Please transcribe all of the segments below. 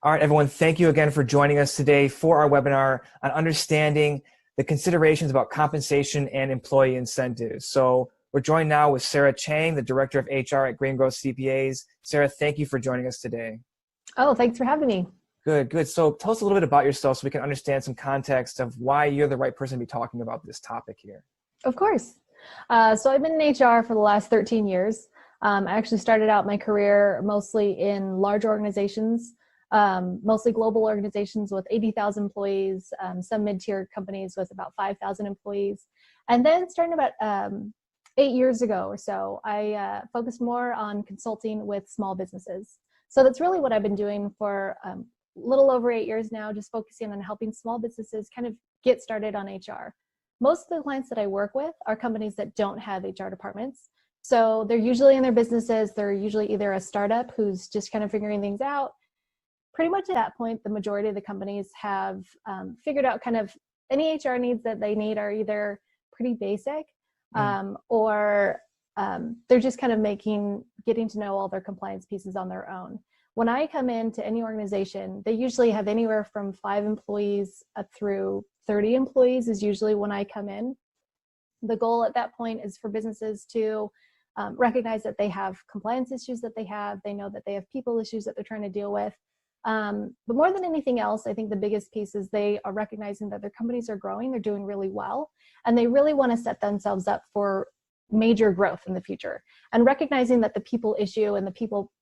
All right, everyone, thank you again for joining us today for our webinar on understanding the considerations about compensation and employee incentives. So we're joined now with Sarah Chang, the Director of HR at Green Growth CPAs. Sarah, thank you for joining us today. Oh, thanks for having me. Good, good. So tell us a little bit about yourself so we can understand some context of why you're the right person to be talking about this topic here. Of course. So I've been in HR for the last 13 years. I actually started out my career mostly in large organizations, mostly global organizations with 80,000 employees, some mid-tier companies with about 5,000 employees. And then starting about 8 years ago or so, I focused more on consulting with small businesses. So that's really what I've been doing for a little over 8 years now, just focusing on helping small businesses kind of get started on HR. Most of the clients that I work with are companies that don't have HR departments. So they're usually in their businesses. They're usually either a startup who's just kind of figuring things out. Pretty much at that point, the majority of the companies have figured out kind of any HR needs that they need are either pretty basic or they're just kind of getting to know all their compliance pieces on their own. When I come into any organization, they usually have anywhere from 5 employees up through 30 employees is usually when I come in. The goal at that point is for businesses to recognize that they have compliance issues that they have. They know that they have people issues that they're trying to deal with. But more than anything else, I think the biggest piece is they are recognizing that their companies are growing, they're doing really well, and they really want to set themselves up for major growth in the future. And recognizing that the people issue and the people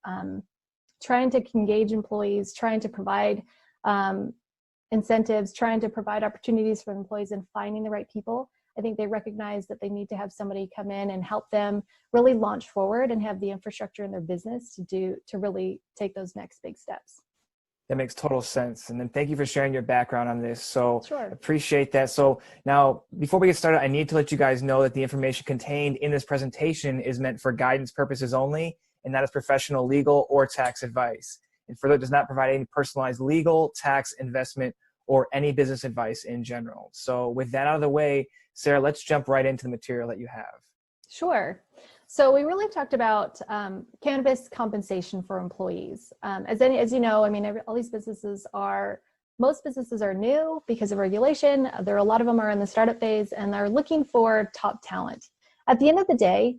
trying to engage employees, trying to provide incentives, trying to provide opportunities for employees and finding the right people, I think they recognize that they need to have somebody come in and help them really launch forward and have the infrastructure in their business to really take those next big steps. That makes total sense. And then thank you for sharing your background on this. So Sure. Appreciate that. So now, before we get started, I need to let you guys know that the information contained in this presentation is meant for guidance purposes only, and not as professional, legal, or tax advice. And further, it does not provide any personalized legal, tax, investment, or any business advice in general. So with that out of the way, Sarah, let's jump right into the material that you have. Sure. So we really talked about cannabis compensation for employees. As you know, I mean, all these most businesses are new because of regulation. A lot of them are in the startup phase and they're looking for top talent. At the end of the day,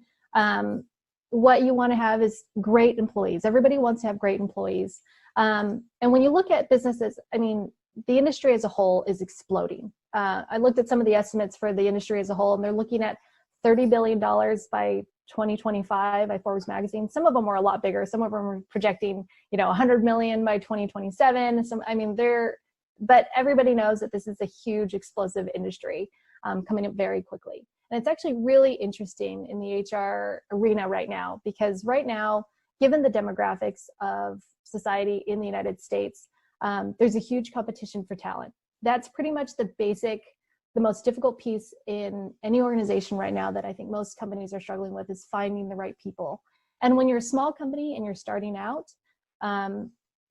what you want to have is great employees. Everybody wants to have great employees. And when you look at businesses, I mean, the industry as a whole is exploding. I looked at some of the estimates for the industry as a whole, and they're looking at $30 billion by 2025 by Forbes magazine. Some of them are a lot bigger. Some of them are projecting, 100 million by 2027. But everybody knows that this is a huge explosive industry coming up very quickly. And it's actually really interesting in the HR arena right now, because right now, given the demographics of society in the United States, there's a huge competition for talent. That's pretty much the most difficult piece in any organization right now that I think most companies are struggling with is finding the right people. And when you're a small company and you're starting out,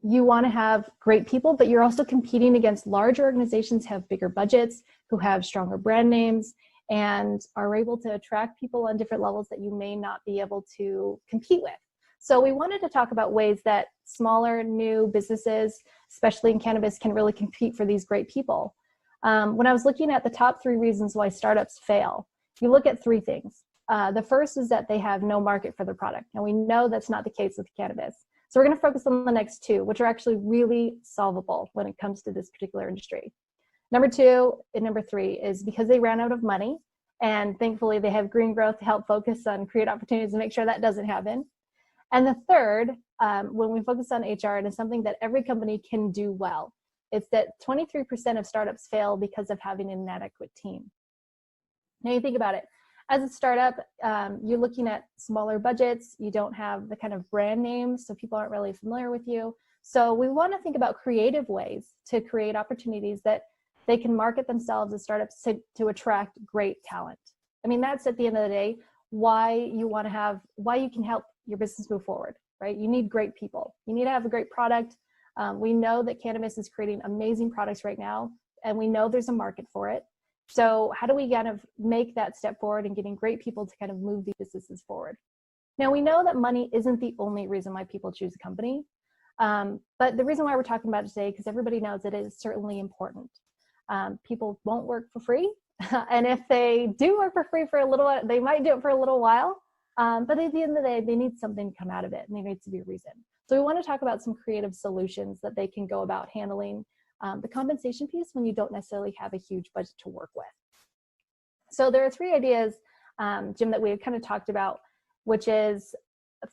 you want to have great people, but you're also competing against large organizations who have bigger budgets, who have stronger brand names, and are able to attract people on different levels that you may not be able to compete with. So we wanted to talk about ways that smaller, new businesses, especially in cannabis, can really compete for these great people. When I was looking at the top 3 reasons why startups fail, you look at 3 things. The first is that they have no market for their product. And we know that's not the case with cannabis. So we're going to focus on the next 2, which are actually really solvable when it comes to this particular industry. Number 2 and number 3 is because they ran out of money. And thankfully, they have Green Growth to help focus on create opportunities and make sure that doesn't happen. And the third, when we focus on HR, and it's something that every company can do well, it's that 23% of startups fail because of having an inadequate team. Now you think about it. As a startup, you're looking at smaller budgets. You don't have the kind of brand names, so people aren't really familiar with you. So we want to think about creative ways to create opportunities that they can market themselves as startups to attract great talent. I mean, that's at the end of the day why you can help your business move forward, right? You need great people. You need to have a great product. We know that cannabis is creating amazing products right now, and we know there's a market for it. So how do we kind of make that step forward and getting great people to kind of move these businesses forward? Now, we know that money isn't the only reason why people choose a company. But the reason why we're talking about it today, because everybody knows it is certainly important. People won't work for free. And if they do work for free for a little while, they might do it for a little while. But at the end of the day, they need something to come out of it, and there needs to be a reason. So we want to talk about some creative solutions that they can go about handling the compensation piece when you don't necessarily have a huge budget to work with. So there are 3 ideas, Jim, that we kind of talked about, which is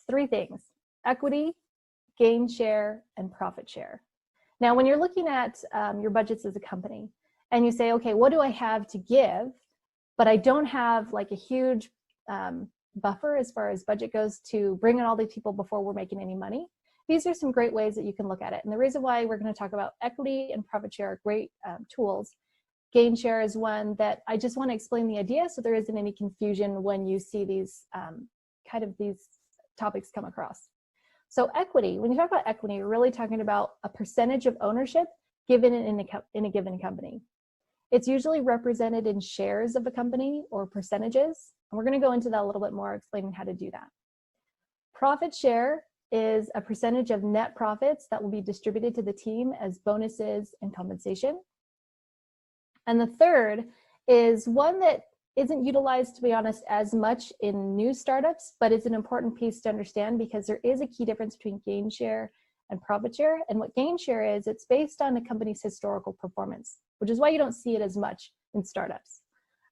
3 things: equity, gain share, and profit share. Now, when you're looking at your budgets as a company and you say, okay, what do I have to give, but I don't have like a huge buffer as far as budget goes to bring in all these people before we're making any money, these are some great ways that you can look at it. And the reason why we're going to talk about equity and profit share are great tools. Gain share is one that I just want to explain the idea so there isn't any confusion when you see these these topics come across. So equity, when you talk about equity, you're really talking about a percentage of ownership given in a given company. It's usually represented in shares of a company or percentages. And we're going to go into that a little bit more, explaining how to do that. Profit share is a percentage of net profits that will be distributed to the team as bonuses and compensation. And the third is one that isn't utilized, to be honest, as much in new startups, but it's an important piece to understand because there is a key difference between gain share and profit share. And what gain share is, it's based on the company's historical performance, which is why you don't see it as much in startups.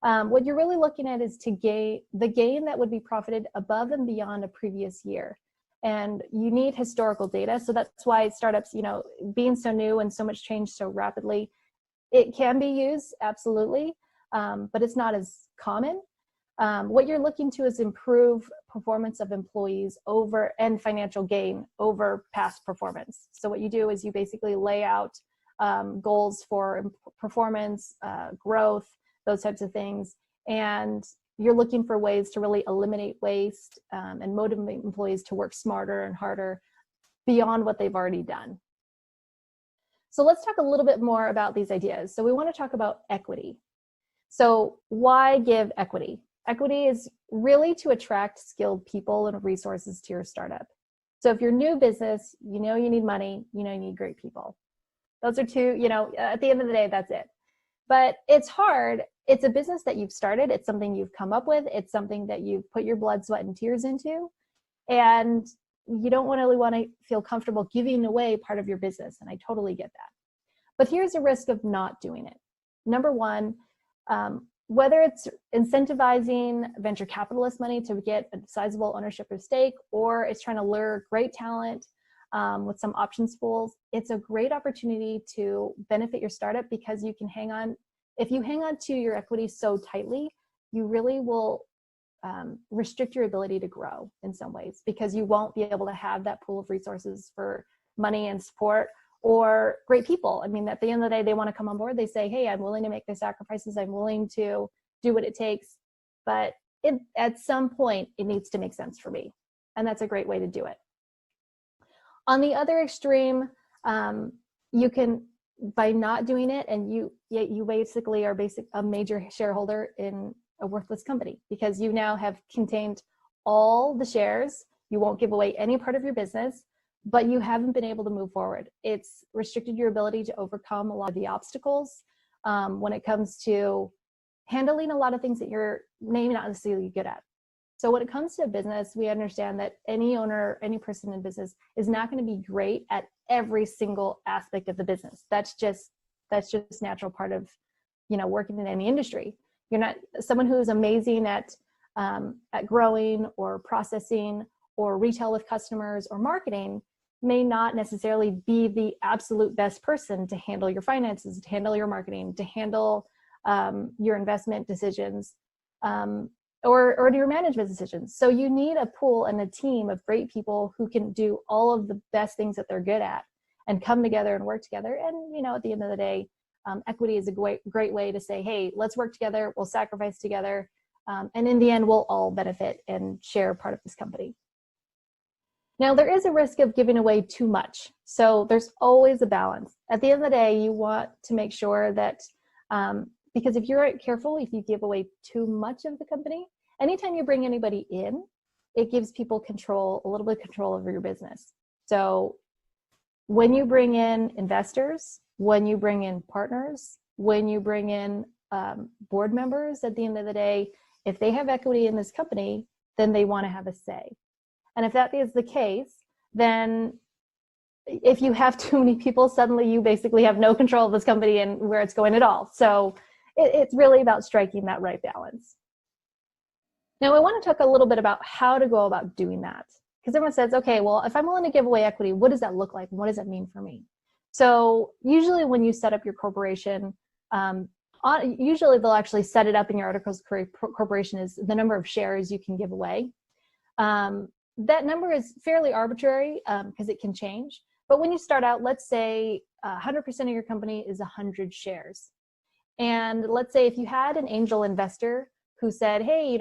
What you're really looking at is the gain that would be profited above and beyond a previous year. And you need historical data. So that's why startups, being so new and so much change so rapidly, it can be used, absolutely, but it's not as common. What you're looking to is improve performance of employees and financial gain over past performance. So what you do is you basically lay out goals for performance, growth, those types of things. And you're looking for ways to really eliminate waste and motivate employees to work smarter and harder beyond what they've already done. So let's talk a little bit more about these ideas. So we want to talk about equity. So why give equity? Equity is really to attract skilled people and resources to your startup. So if you're new business, you need money, you need great people. Those are 2, at the end of the day, that's it. But it's hard. It's a business that you've started. It's something you've come up with. It's something that you've put your blood, sweat, and tears into. And you don't really want to feel comfortable giving away part of your business. And I totally get that. But here's a risk of not doing it. Number one, whether it's incentivizing venture capitalist money to get a sizable ownership or stake, or it's trying to lure great talent with some options pools, it's a great opportunity to benefit your startup because you can hang on. If you hang on to your equity so tightly, you really will restrict your ability to grow in some ways because you won't be able to have that pool of resources for money and support or great people. I mean, at the end of the day, they want to come on board. They say, hey, I'm willing to make the sacrifices. I'm willing to do what it takes. But at some point, it needs to make sense for me. And that's a great way to do it. On the other extreme, you can, by not doing it, and you basically are a major shareholder in a worthless company because you now have contained all the shares. You won't give away any part of your business, but you haven't been able to move forward. It's restricted your ability to overcome a lot of the obstacles when it comes to handling a lot of things that you're maybe not necessarily good at. So when it comes to business, we understand that any owner, any person in business is not going to be great at every single aspect of the business. That's just natural part of, working in any industry. You're not someone who is amazing at growing or processing or retail with customers or marketing may not necessarily be the absolute best person to handle your finances, to handle your marketing, to handle your investment decisions, or your management decisions. So you need a pool and a team of great people who can do all of the best things that they're good at and come together and work together. And, at the end of the day, equity is a great way to say, hey, let's work together, we'll sacrifice together, and in the end, we'll all benefit and share part of this company. Now, there is a risk of giving away too much. So there's always a balance. At the end of the day, you want to make sure that, because if you're careful, if you give away too much of the company, anytime you bring anybody in, it gives people control, a little bit of control over your business. So when you bring in investors, when you bring in partners, when you bring in board members, at the end of the day, if they have equity in this company, then they want to have a say. And if that is the case, then if you have too many people, suddenly you basically have no control of this company and where it's going at all. So it's really about striking that right balance. Now, I want to talk a little bit about how to go about doing that. Because everyone says, okay, well, if I'm willing to give away equity, what does that look like? What does that mean for me? So usually when you set up your corporation, usually they'll actually set it up in your articles of corporation is the number of shares you can give away. That number is fairly arbitrary because it can change. But when you start out, let's say 100% of your company is 100 shares. And let's say if you had an angel investor who said, hey,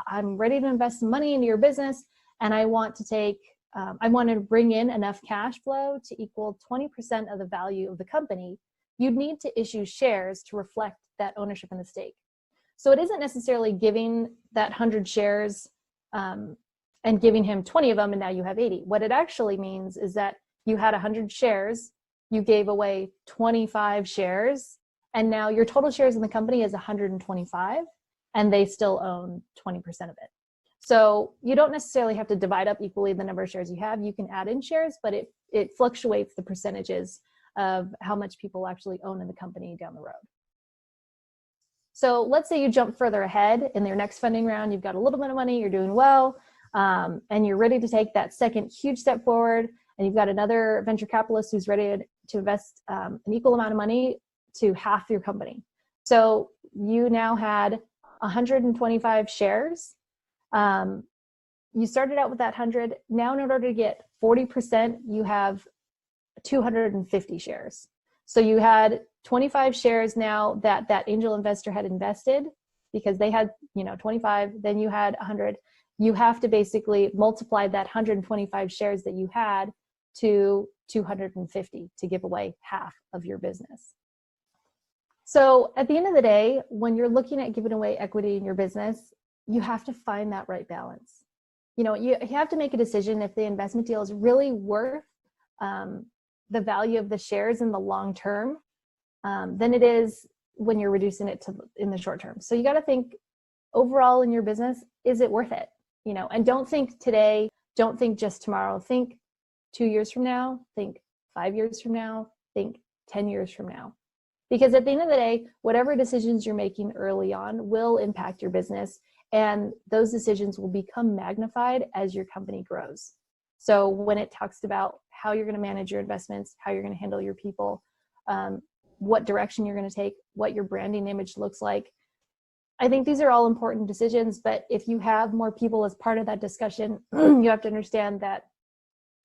I'm ready to invest some money into your business, and I want to bring in enough cash flow to equal 20% of the value of the company, you'd need to issue shares to reflect that ownership in the stake. So it isn't necessarily giving that 100 shares and giving him 20 of them and now you have 80. What it actually means is that you had 100 shares, you gave away 25 shares, and now your total shares in the company is 125, and they still own 20% of it. So you don't necessarily have to divide up equally the number of shares you have. You can add in shares, but it fluctuates the percentages of how much people actually own in the company down the road. So let's say you jump further ahead in their next funding round, you've got a little bit of money, you're doing well, and you're ready to take that second huge step forward, and you've got another venture capitalist who's ready to invest an equal amount of money to half your company. So you now had 125 shares. You started out with that 100. Now in order to get 40%, you have 250 shares. So you had 25 shares now that angel investor had invested because they had 25, then you had 100. You have to basically multiply that 125 shares that you had to 250 to give away half of your business. So at the end of the day, when you're looking at giving away equity in your business, you have to find that right balance. You have to make a decision if the investment deal is really worth the value of the shares in the long term than it is when you're reducing it in the short term. So you got to think overall in your business, is it worth it? And don't think today, don't think just tomorrow. Think 2 years from now, think 5 years from now, think 10 years from now. Because at the end of the day, whatever decisions you're making early on will impact your business, and those decisions will become magnified as your company grows. So when it talks about how you're going to manage your investments, how you're going to handle your people, what direction you're going to take, what your branding image looks like, I think these are all important decisions, but if you have more people as part of that discussion, you have to understand that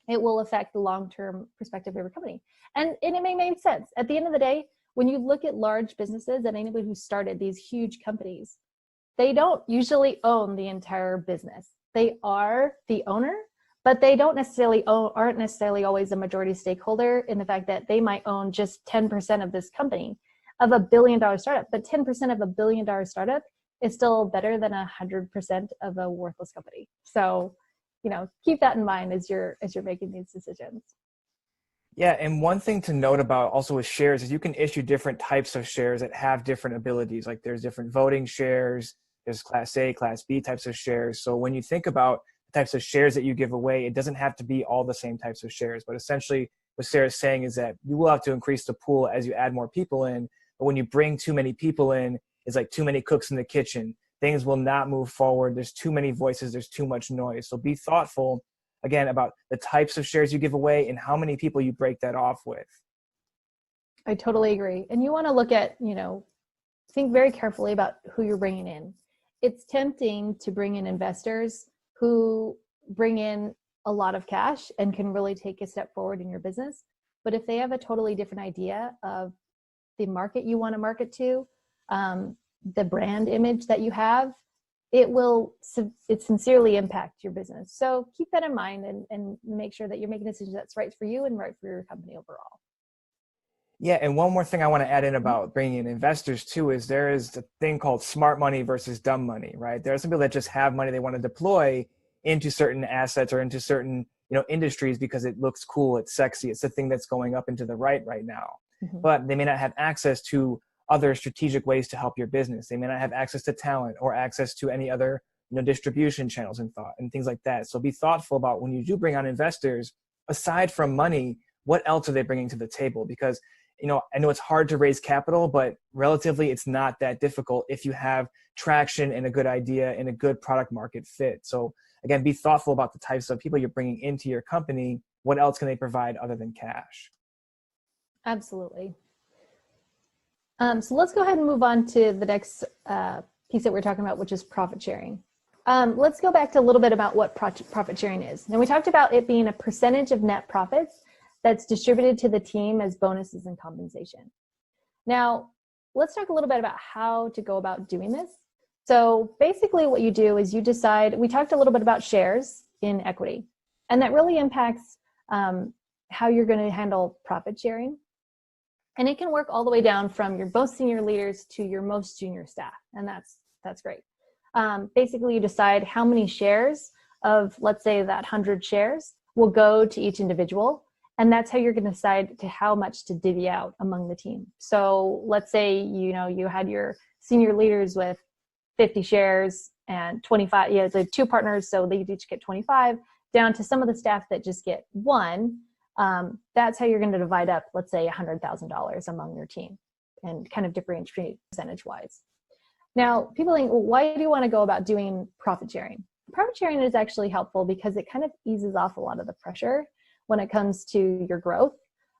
it will affect the long-term perspective of your company. And it may make sense. At the end of the day, when you look at large businesses and anybody who started these huge companies, they don't usually own the entire business. They are the owner, but they aren't necessarily always a majority stakeholder in the fact that they might own just 10% of this company, of a $1 billion startup. But 10% of a $1 billion startup is still better than 100% of a worthless company. So, keep that in mind as you're making these decisions. Yeah, and one thing to note about also with shares is you can issue different types of shares that have different abilities. Like there's different voting shares, there's Class A, Class B types of shares. So when you think about the types of shares that you give away, it doesn't have to be all the same types of shares. But essentially what Sarah's saying is that you will have to increase the pool as you add more people in. But when you bring too many people in, it's like too many cooks in the kitchen. Things will not move forward. There's too many voices. There's too much noise. So be thoughtful, again, about the types of shares you give away and how many people you break that off with. I totally agree. And you want to look at, think very carefully about who you're bringing in. It's tempting to bring in investors who bring in a lot of cash and can really take a step forward in your business. But if they have a totally different idea of the market you want to market to, the brand image that you have, it sincerely impact your business. So keep that in mind and make sure that you're making a decision that's right for you and right for your company overall. Yeah, and one more thing I want to add in about bringing in investors too is there is the thing called smart money versus dumb money, right? There are some people that just have money they want to deploy into certain assets or into certain industries because it looks cool, it's sexy, it's the thing that's going up into the right now. Mhm. But they may not have access to other strategic ways to help your business. They may not have access to talent or access to any other distribution channels and things like that. So be thoughtful about when you do bring on investors, aside from money, what else are they bringing to the table? Because I know it's hard to raise capital, but relatively it's not that difficult if you have traction and a good idea and a good product market fit. So again, be thoughtful about the types of people you're bringing into your company. What else can they provide other than cash? Absolutely. So let's go ahead and move on to the next piece that we're talking about, which is profit sharing. Let's go back to a little bit about what profit sharing is. Now, we talked about it being a percentage of net profits that's distributed to the team as bonuses and compensation. Now, let's talk a little bit about how to go about doing this. So basically what you do is you decide, we talked a little bit about shares in equity, and that really impacts how you're going to handle profit sharing. And it can work all the way down from your most senior leaders to your most junior staff. And that's great. Basically, you decide how many shares of, let's say, that 100 shares will go to each individual. And that's how you're going to decide to how much to divvy out among the team. So let's say, you had your senior leaders with 50 shares and 25, so 2 partners, so they each get 25, down to some of the staff that just get 1. That's how you're going to divide up, let's say, $100,000 among your team and kind of differentiate percentage-wise. Now, people think, well, why do you want to go about doing profit sharing? Profit sharing is actually helpful because it kind of eases off a lot of the pressure when it comes to your growth.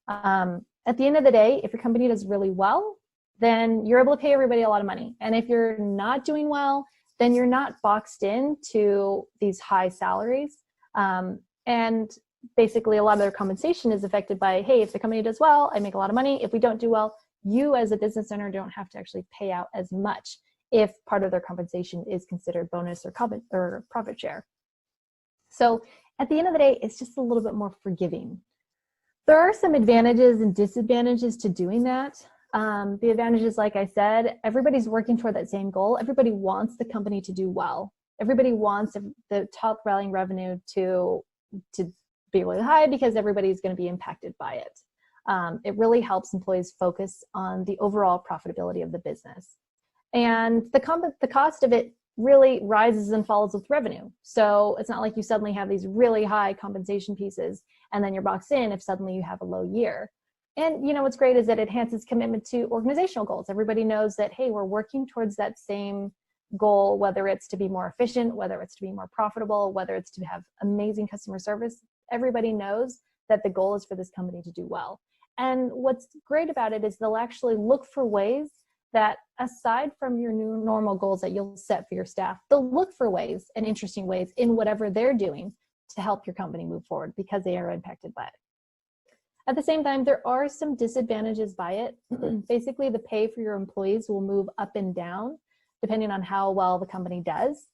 At the end of the day, if your company does really well, then you're able to pay everybody a lot of money. And if you're not doing well, then you're not boxed in to these high salaries. And basically a lot of their compensation is affected by, hey, if the company does well, I make a lot of money. If we don't do well, you as a business owner don't have to actually pay out as much if part of their compensation is considered bonus or profit share. So at the end of the day, it's just a little bit more forgiving. There are some advantages and disadvantages to doing that. The advantages, like I said, everybody's working toward that same goal. Everybody wants the company to do well. Everybody wants the top rallying revenue to be really high because everybody's going to be impacted by it. It really helps employees focus on the overall profitability of the business. And the cost of it really rises and falls with revenue. So it's not like you suddenly have these really high compensation pieces and then you're boxed in if suddenly you have a low year. And what's great is that it enhances commitment to organizational goals. Everybody knows that, hey, we're working towards that same goal, whether it's to be more efficient, whether it's to be more profitable, whether it's to have amazing customer service. Everybody knows that the goal is for this company to do well. And what's great about it is they'll actually look for ways that, aside from your new normal goals that you'll set for your staff, they'll look for ways and interesting ways in whatever they're doing to help your company move forward because they are impacted by it. At the same time, there are some disadvantages by it. Basically, the pay for your employees will move up and down depending on how well the company does.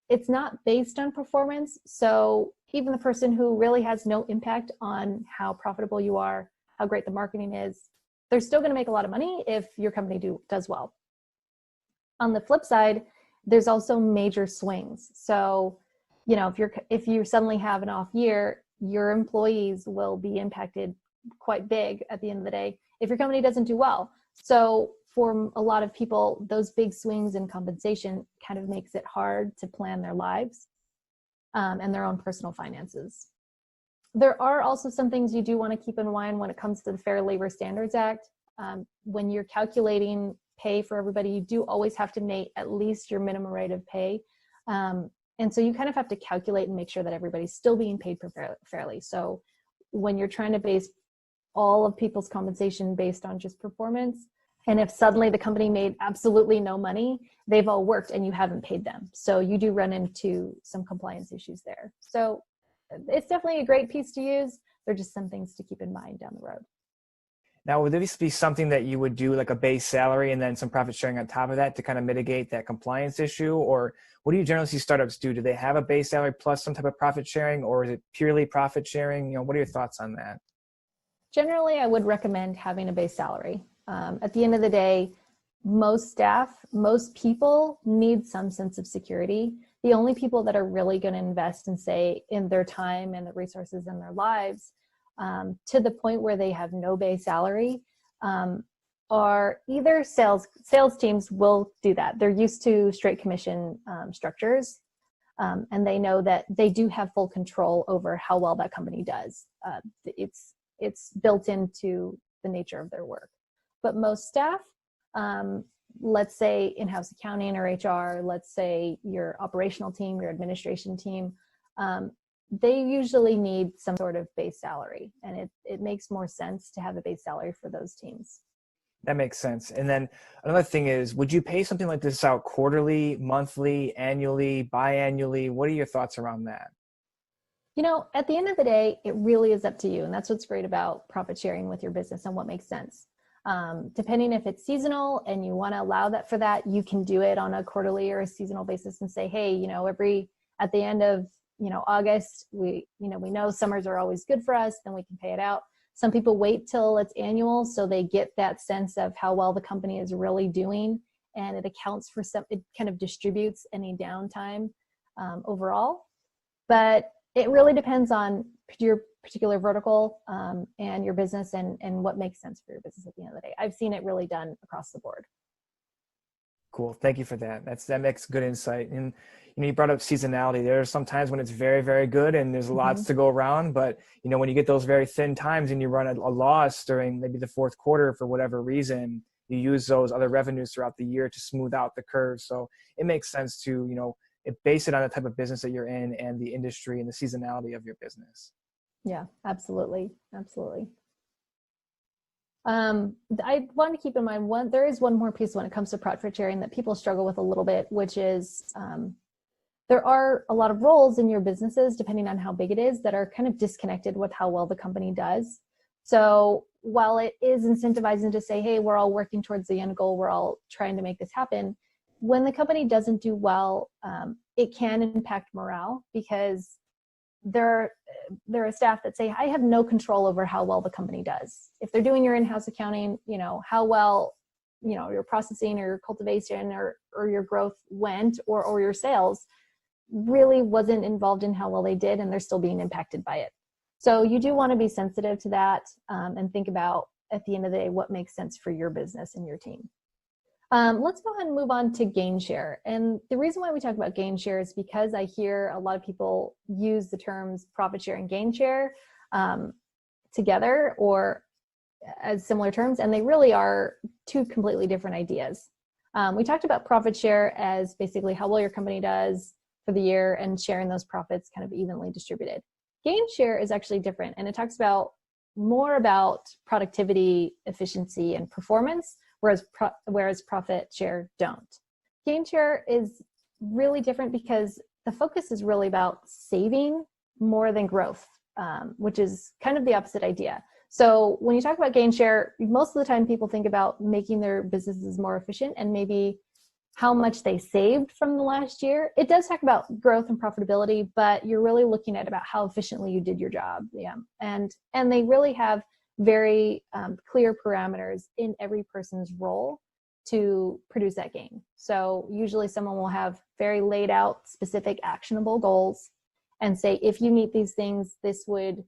It's not based on performance, so even the person who really has no impact on how profitable you are, how great the marketing is, they're still going to make a lot of money if your company does well. On the flip side, there's also major swings. So, if you suddenly have an off year, your employees will be impacted quite big at the end of the day if your company doesn't do well. So for a lot of people, those big swings in compensation kind of makes it hard to plan their lives and their own personal finances. There are also some things you do want to keep in mind when it comes to the Fair Labor Standards Act. When you're calculating pay for everybody, you do always have to make at least your minimum rate of pay. And so you kind of have to calculate and make sure that everybody's still being paid fairly. So when you're trying to base all of people's compensation based on just performance, and if suddenly the company made absolutely no money, they've all worked and you haven't paid them. So you do run into some compliance issues there. So it's definitely a great piece to use. There are just some things to keep in mind down the road. Now, would this be something that you would do like a base salary and then some profit sharing on top of that to kind of mitigate that compliance issue? Or what do you generally see startups do? Do they have a base salary plus some type of profit sharing, or is it purely profit sharing? What are your thoughts on that? Generally, I would recommend having a base salary. At the end of the day, most staff, most people need some sense of security. the only people that are really going to invest and say in their time and the resources in their lives to the point where they have no base salary are either sales teams will do that. They're used to straight commission structures. And they know that they do have full control over how well that company does. It's built into the nature of their work. But most staff, let's say in-house accounting or HR, let's say your operational team, your administration team, they usually need some sort of base salary. And it makes more sense to have a base salary for those teams. That makes sense. And then another thing is, would you pay something like this out quarterly, monthly, annually, biannually? What are your thoughts around that? At the end of the day, it really is up to you. And that's what's great about profit sharing with your business and what makes sense. Depending if it's seasonal and you want to allow that for that, you can do it on a quarterly or a seasonal basis and say, hey, at the end of, August, we know summers are always good for us, then we can pay it out. Some people wait till it's annual so they get that sense of how well the company is really doing, and it accounts for it kind of distributes any downtime overall. But it really depends on your particular vertical and your business and what makes sense for your business at the end of the day. I've seen it really done across the board. Cool. Thank you for that. That makes good insight. And you brought up seasonality. There are some times when it's very, very good and there's lots to go around. But when you get those very thin times and you run a loss during maybe the fourth quarter for whatever reason, you use those other revenues throughout the year to smooth out the curve. So it makes sense to base it on the type of business that you're in and the industry and the seasonality of your business. Yeah, absolutely. Absolutely. I want to keep in mind there is one more piece when it comes to profit sharing that people struggle with a little bit, which is there are a lot of roles in your businesses, depending on how big it is, that are kind of disconnected with how well the company does. So while it is incentivizing to say, hey, we're all working towards the end goal, we're all trying to make this happen, when the company doesn't do well, it can impact morale, because there are staff that say, I have no control over how well the company does. If they're doing your in-house accounting, how well, your processing or your cultivation or your growth went, or your sales really wasn't involved in how well they did, and they're still being impacted by it. So you do want to be sensitive to that and think about, at the end of the day, what makes sense for your business and your team. Let's go ahead and move on to gain share. And the reason why we talk about gain share is because I hear a lot of people use the terms profit share and gain share together or as similar terms, and they really are two completely different ideas. We talked about profit share as basically how well your company does for the year and sharing those profits kind of evenly distributed. Gain share is actually different, and it talks about more about productivity, efficiency, and performance, whereas profit share don't. Gain share is really different because the focus is really about saving more than growth, which is kind of the opposite idea. So when you talk about gain share, most of the time people think about making their businesses more efficient and maybe how much they saved from the last year. It does talk about growth and profitability, but you're really looking at about how efficiently you did your job. Yeah. And they really have very clear parameters in every person's role to produce that gain. So usually someone will have very laid out, specific, actionable goals and say, if you meet these things, this would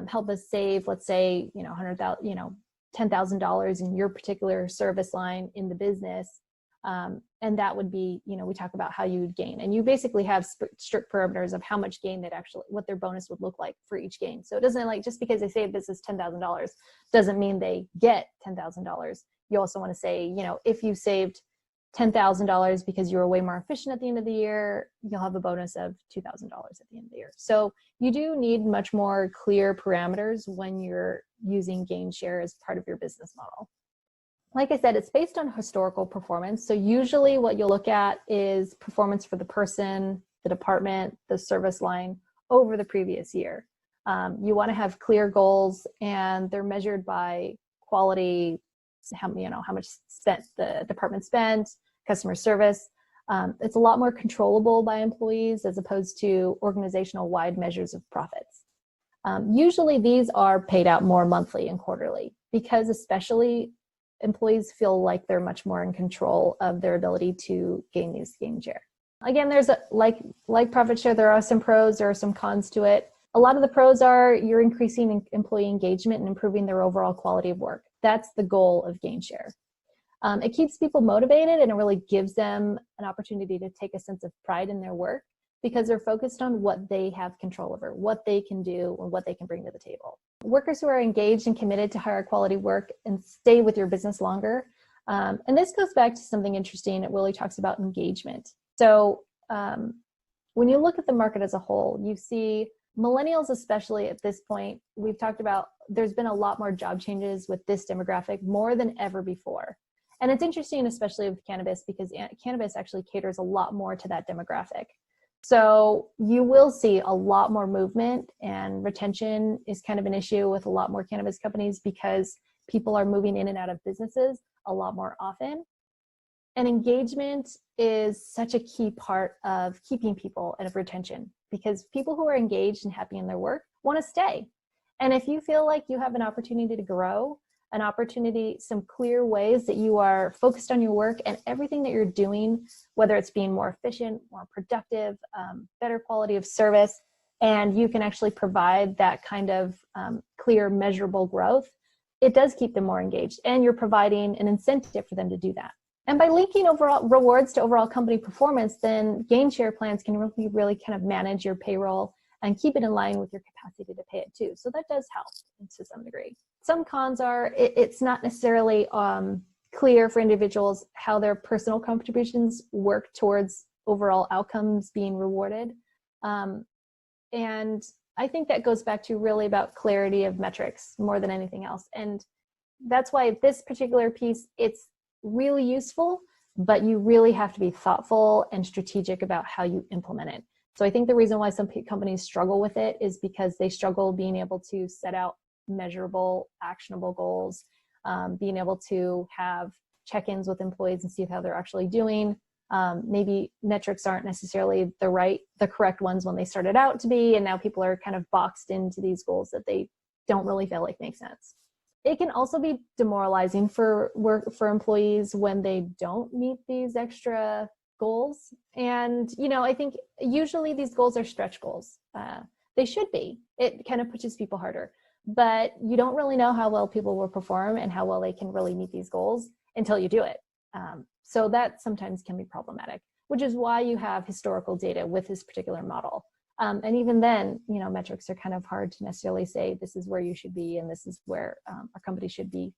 help us save, let's say, $10,000 in your particular service line in the business. And that would be, we talk about how you would gain, and you basically have strict parameters of how much gain what their bonus would look like for each gain. So it doesn't just because they say this is $10,000 doesn't mean they get $10,000. You also want to say, if you saved $10,000 because you were way more efficient at the end of the year, you'll have a bonus of $2,000 at the end of the year. So you do need much more clear parameters when you're using gain share as part of your business model. Like I said, it's based on historical performance. So usually what you'll look at is performance for the person, the department, the service line over the previous year. You want to have clear goals, and they're measured by quality, how much spent the department spent, customer service. It's a lot more controllable by employees as opposed to organizational wide measures of profits. Usually these are paid out more monthly and quarterly, because especially employees feel like they're much more in control of their ability to gain share. Again, there's like profit share, there are some pros, there are some cons to it. A lot of the pros are you're increasing employee engagement and improving their overall quality of work. That's the goal of Gainshare. It keeps people motivated, and it really gives them an opportunity to take a sense of pride in their work because they're focused on what they have control over, what they can do, and what they can bring to the table. Workers who are engaged and committed to higher quality work and stay with your business longer. And this goes back to something interesting. It really talks about engagement. So when you look at the market as a whole, you see millennials, especially at this point, we've talked about there's been a lot more job changes with this demographic more than ever before. And it's interesting, especially with cannabis, because cannabis actually caters a lot more to that demographic. So you will see a lot more movement, and retention is kind of an issue with a lot more cannabis companies because people are moving in and out of businesses a lot more often. And engagement is such a key part of keeping people and of retention, because people who are engaged and happy in their work want to stay. And if you feel like you have an opportunity to grow, an opportunity, some clear ways that you are focused on your work and everything that you're doing, whether it's being more efficient, more productive, better quality of service, and you can actually provide that kind of clear, measurable growth, it does keep them more engaged, and you're providing an incentive for them to do that. And by linking overall rewards to overall company performance, then Gainshare plans can really kind of manage your payroll and keep it in line with your capacity to pay it too. So that does help to some degree. Some cons are it's not necessarily clear for individuals how their personal contributions work towards overall outcomes being rewarded. And I think that goes back to really about clarity of metrics more than anything else. And that's why this particular piece, it's really useful, but you really have to be thoughtful and strategic about how you implement it. So I think the reason why some companies struggle with it is because they struggle being able to set out measurable, actionable goals, being able to have check-ins with employees and see how they're actually doing. Maybe metrics aren't necessarily the correct ones when they started out to be, and now people are kind of boxed into these goals that they don't really feel like make sense. It can also be demoralizing for employees when they don't meet these extra goals. And, I think usually these goals are stretch goals. They should be. It kind of pushes people harder. But you don't really know how well people will perform and how well they can really meet these goals until you do it. So that sometimes can be problematic, which is why you have historical data with this particular model. And even then, metrics are kind of hard to necessarily say this is where you should be and this is where a company should be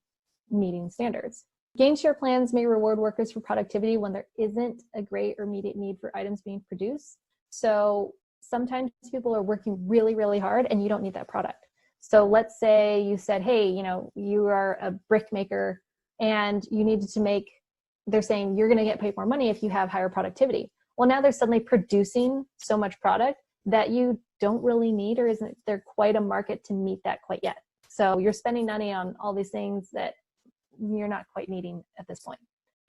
meeting standards. Gainshare plans may reward workers for productivity when there isn't a great or immediate need for items being produced. So sometimes people are working really, really hard and you don't need that product. So let's say you said, hey, you are a brick maker and you needed to make, they're saying you're going to get paid more money if you have higher productivity. Well, now they're suddenly producing so much product that you don't really need, or isn't there quite a market to meet that quite yet? So you're spending money on all these things that you're not quite needing at this point.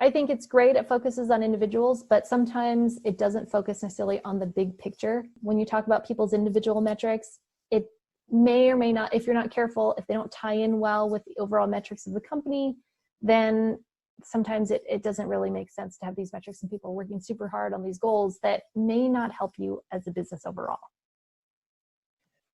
I think it's great. It focuses on individuals, but sometimes it doesn't focus necessarily on the big picture. When you talk about people's individual metrics, it may or may not, if you're not careful, if they don't tie in well with the overall metrics of the company, then sometimes it doesn't really make sense to have these metrics and people working super hard on these goals that may not help you as a business overall.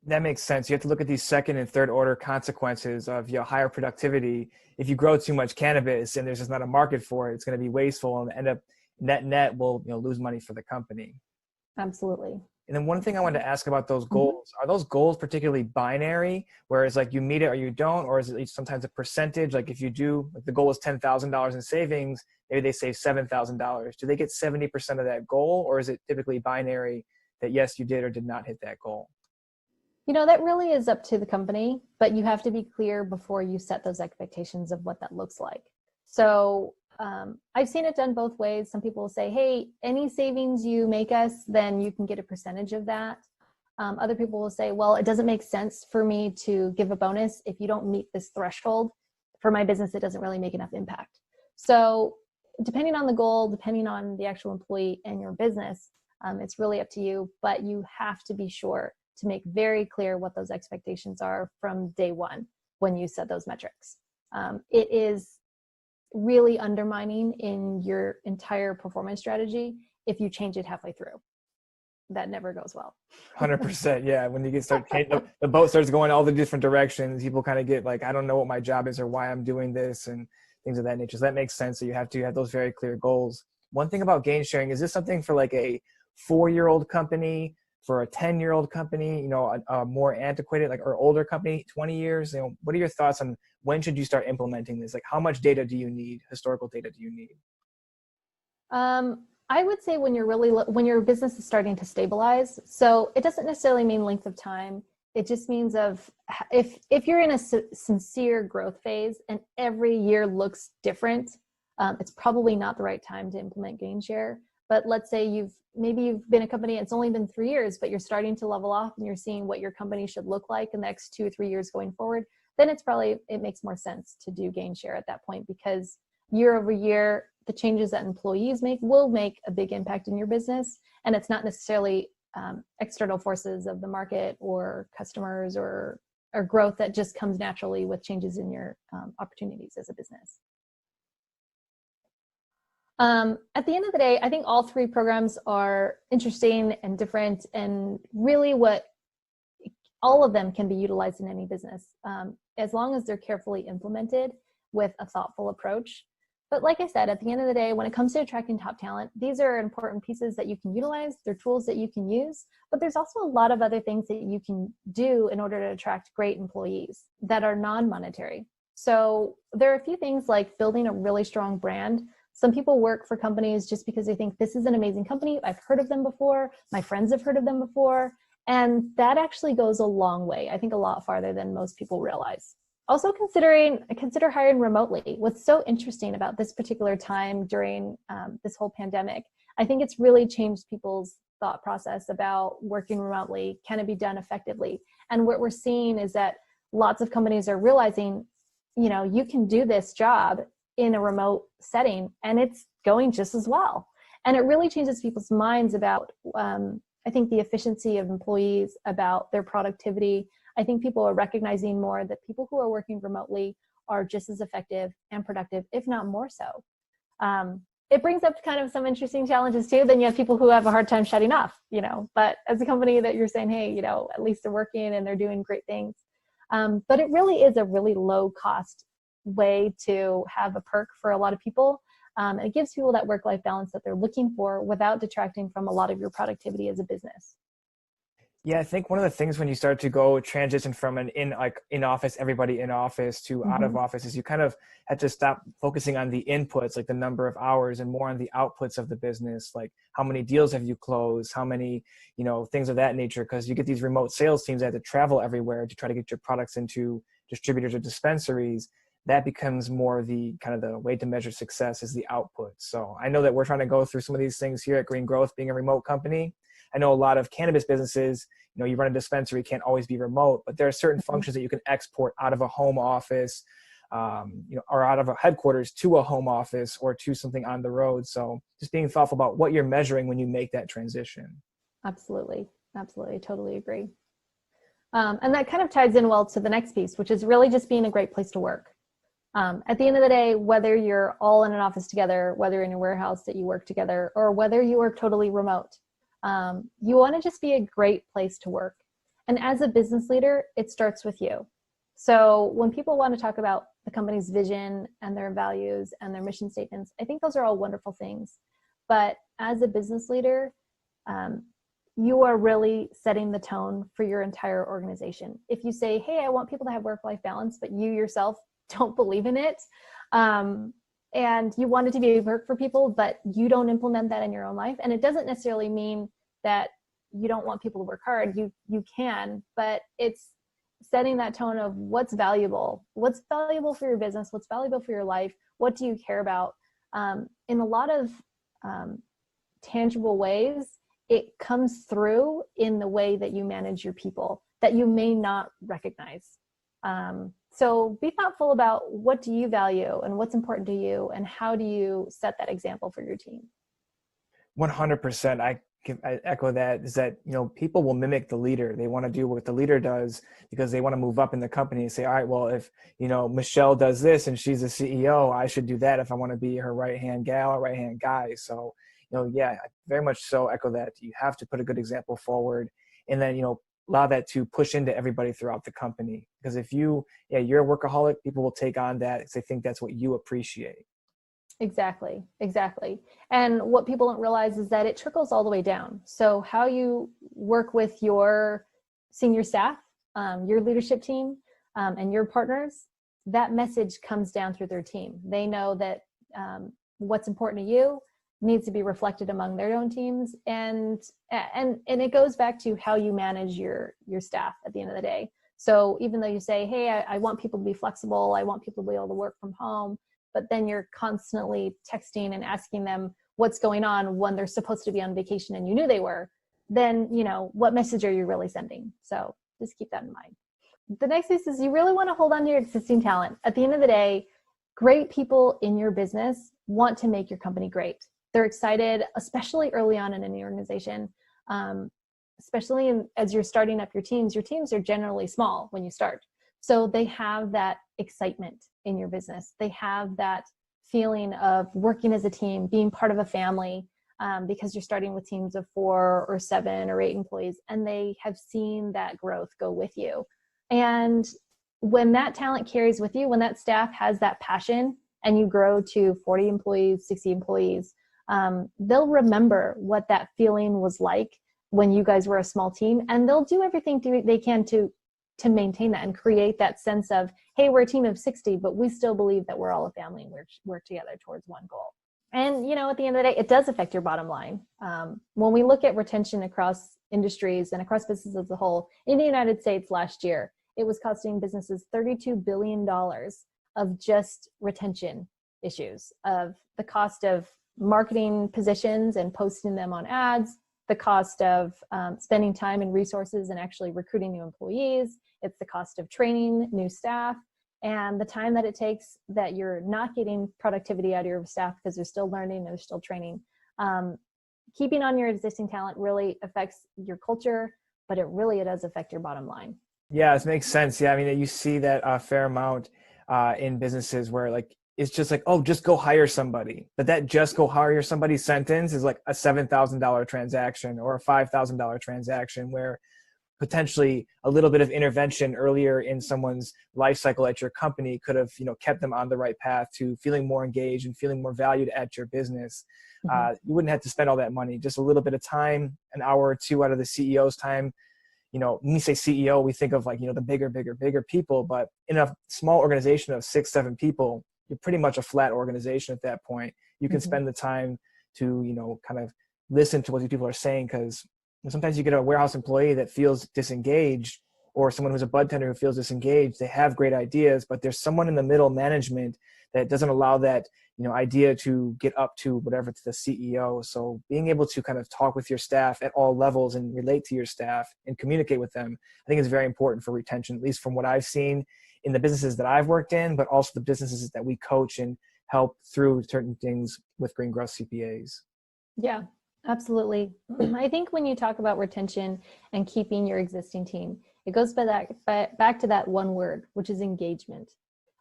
That makes sense. You have to look at these second and third order consequences of higher productivity. If you grow too much cannabis and there's just not a market for it, it's going to be wasteful and end up net will lose money for the company. Absolutely. And then one thing I wanted to ask about those goals, are those goals particularly binary, whereas like you meet it or you don't, or is it sometimes a percentage? Like if you do, like the goal is $10,000 in savings, maybe they save $7,000. Do they get 70% of that goal, or is it typically binary that yes, you did or did not hit that goal? That really is up to the company, but you have to be clear before you set those expectations of what that looks like. So I've seen it done both ways. Some people will say, hey, any savings you make us, then you can get a percentage of that. Other people will say, well, it doesn't make sense for me to give a bonus if you don't meet this threshold. For my business, it doesn't really make enough impact. So depending on the goal, depending on the actual employee and your business, it's really up to you, but you have to be sure to make very clear what those expectations are from day one when you set those metrics. It is really undermining in your entire performance strategy if you change it halfway through. That never goes well. 100%. Yeah. When you the boat starts going all the different directions, people kind of get like, I don't know what my job is or why I'm doing this and things of that nature. So that makes sense. So you have to have those very clear goals. One thing about gain sharing, is this something for like a 4-year-old company, for a 10-year-old company, a more antiquated, like, or older company, 20 years? What are your thoughts on when should you start implementing this? Like, how much data do you need? Historical data do you need? I would say when your business is starting to stabilize. So it doesn't necessarily mean length of time. It just means if you're in a sincere growth phase and every year looks different, it's probably not the right time to implement gain share. But let's say you've been a company, it's only been 3 years, but you're starting to level off and you're seeing what your company should look like in the next 2 or 3 years going forward, then it makes more sense to do gain share at that point, because year over year, the changes that employees will make a big impact in your business. And it's not necessarily external forces of the market or customers or growth that just comes naturally with changes in your opportunities as a business. At the end of the day, I think all 3 programs are interesting and different, and really all of them can be utilized in any business, as long as they're carefully implemented with a thoughtful approach. But like I said, at the end of the day, when it comes to attracting top talent, these are important pieces that you can utilize. They're tools that you can use, but there's also a lot of other things that you can do in order to attract great employees that are non-monetary. So there are a few things like building a really strong brand. Some people work for companies just because they think this is an amazing company. I've heard of them before. My friends have heard of them before. And that actually goes a long way. I think a lot farther than most people realize. Also consider hiring remotely. What's so interesting about this particular time during this whole pandemic, I think it's really changed people's thought process about working remotely. Can it be done effectively? And what we're seeing is that lots of companies are realizing, you can do this job in a remote setting and it's going just as well. And it really changes people's minds about, I think, the efficiency of employees, about their productivity. I think people are recognizing more that people who are working remotely are just as effective and productive, if not more so. It brings up kind of some interesting challenges too. Then you have people who have a hard time shutting off, but as a company that you're saying, hey, at least they're working and they're doing great things. But it really is a really low cost way to have a perk for a lot of people. And it gives people that work-life balance that they're looking for without detracting from a lot of your productivity as a business. Yeah, I think one of the things when you start to go transition from an in office, everybody in office, to out of office, is you kind of have to stop focusing on the inputs, like the number of hours, and more on the outputs of the business, like how many deals have you closed, how many, things of that nature, because you get these remote sales teams that have to travel everywhere to try to get your products into distributors or dispensaries. That becomes more the kind of the way to measure success is the output. So I know that we're trying to go through some of these things here at Green Growth, being a remote company. I know a lot of cannabis businesses, you run a dispensary, can't always be remote, but there are certain functions that you can export out of a home office, or out of a headquarters to a home office or to something on the road. So just being thoughtful about what you're measuring when you make that transition. Absolutely. Absolutely. Totally agree. And that kind of ties in well to the next piece, which is really just being a great place to work. At the end of the day, whether you're all in an office together, whether in a warehouse that you work together, or whether you are totally remote, you want to just be a great place to work. And as a business leader, it starts with you. So when people want to talk about the company's vision and their values and their mission statements, I think those are all wonderful things. But as a business leader, you are really setting the tone for your entire organization. If you say, hey, I want people to have work-life balance, but you yourself don't believe in it, and you want it to be a work for people, but you don't implement that in your own life. And it doesn't necessarily mean that you don't want people to work hard. You can, but it's setting that tone of what's valuable for your business, what's valuable for your life, what do you care about? In a lot of tangible ways, it comes through in the way that you manage your people that you may not recognize. So be thoughtful about what do you value and what's important to you, and how do you set that example for your team? 100%. I echo that, is that, people will mimic the leader. They want to do what the leader does because they want to move up in the company and say, all right, well, if, Michelle does this and she's the CEO, I should do that if I want to be her right-hand gal or right-hand guy. So, yeah, I very much so echo that. You have to put a good example forward, and then, allow that to push into everybody throughout the company. Because if you're a workaholic, people will take on that because they think that's what you appreciate. Exactly. And what people don't realize is that it trickles all the way down. So how you work with your senior staff, your leadership team, and your partners, that message comes down through their team. They know that what's important to you needs to be reflected among their own teams. And it goes back to how you manage your staff at the end of the day. So even though you say, hey, I want people to be flexible, I want people to be able to work from home, but then you're constantly texting and asking them what's going on when they're supposed to be on vacation and you knew they were, then, what message are you really sending? So just keep that in mind. The next piece is you really want to hold on to your existing talent. At the end of the day, great people in your business want to make your company great. They're excited, especially early on in any organization, especially as you're starting up your teams. Your teams are generally small when you start. So they have that excitement in your business. They have that feeling of working as a team, being part of a family, because you're starting with teams of 4 or 7 or 8 employees, and they have seen that growth go with you. And when that talent carries with you, when that staff has that passion and you grow to 40 employees, 60 employees, they'll remember what that feeling was like when you guys were a small team, and they'll do everything they can to maintain that and create that sense of, hey, we're a team of 60, but we still believe that we're all a family and we work together towards one goal. And, at the end of the day, it does affect your bottom line. When we look at retention across industries and across businesses as a whole, in the United States last year, it was costing businesses $32 billion of just retention issues, of the cost of marketing positions and posting them on ads, the cost of spending time and resources and actually recruiting new employees. It's the cost of training new staff, and the time that it takes that you're not getting productivity out of your staff because they're still learning, they're still training. Keeping on your existing talent really affects your culture, but it does affect your bottom line. Yeah, it makes sense. Yeah, I mean, you see that a fair amount in businesses where it's just oh, just go hire somebody. But that just go hire somebody sentence is like a $7,000 transaction or a $5,000 transaction, where potentially a little bit of intervention earlier in someone's life cycle at your company could have, kept them on the right path to feeling more engaged and feeling more valued at your business. You wouldn't have to spend all that money, just a little bit of time, an hour or two out of the CEO's time. When we say CEO, we think of the bigger people, but in a small organization of 6, 7 people, you're pretty much a flat organization at that point. You can spend the time to, kind of listen to what these people are saying, because sometimes you get a warehouse employee that feels disengaged, or someone who's a bud tender who feels disengaged. They have great ideas, but there's someone in the middle management that doesn't allow that, idea to get up to whatever, to the CEO. So being able to kind of talk with your staff at all levels and relate to your staff and communicate with them, I think is very important for retention, at least from what I've seen in the businesses that I've worked in, but also the businesses that we coach and help through certain things with Green Growth CPAs. Yeah, absolutely. I think when you talk about retention and keeping your existing team, it goes back to that one word, which is engagement.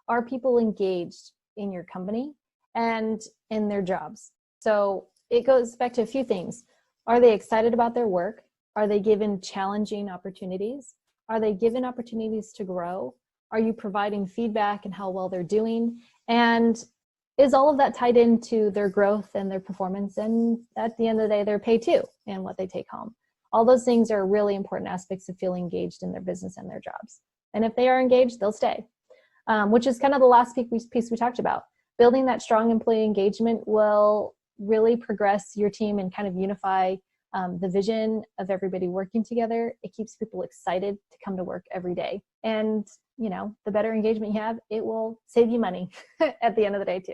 Are people engaged in your company and in their jobs? So it goes back to a few things. Are they excited about their work? Are they given challenging opportunities? Are they given opportunities to grow? Are you providing feedback and how well they're doing? And is all of that tied into their growth and their performance? And at the end of the day, their pay too, and what they take home. All those things are really important aspects of feeling engaged in their business and their jobs. And if they are engaged, they'll stay, which is kind of the last piece we talked about. Building that strong employee engagement will really progress your team and kind of unify the vision of everybody working together. It keeps people excited to come to work every day. And, the better engagement you have, it will save you money at the end of the day too.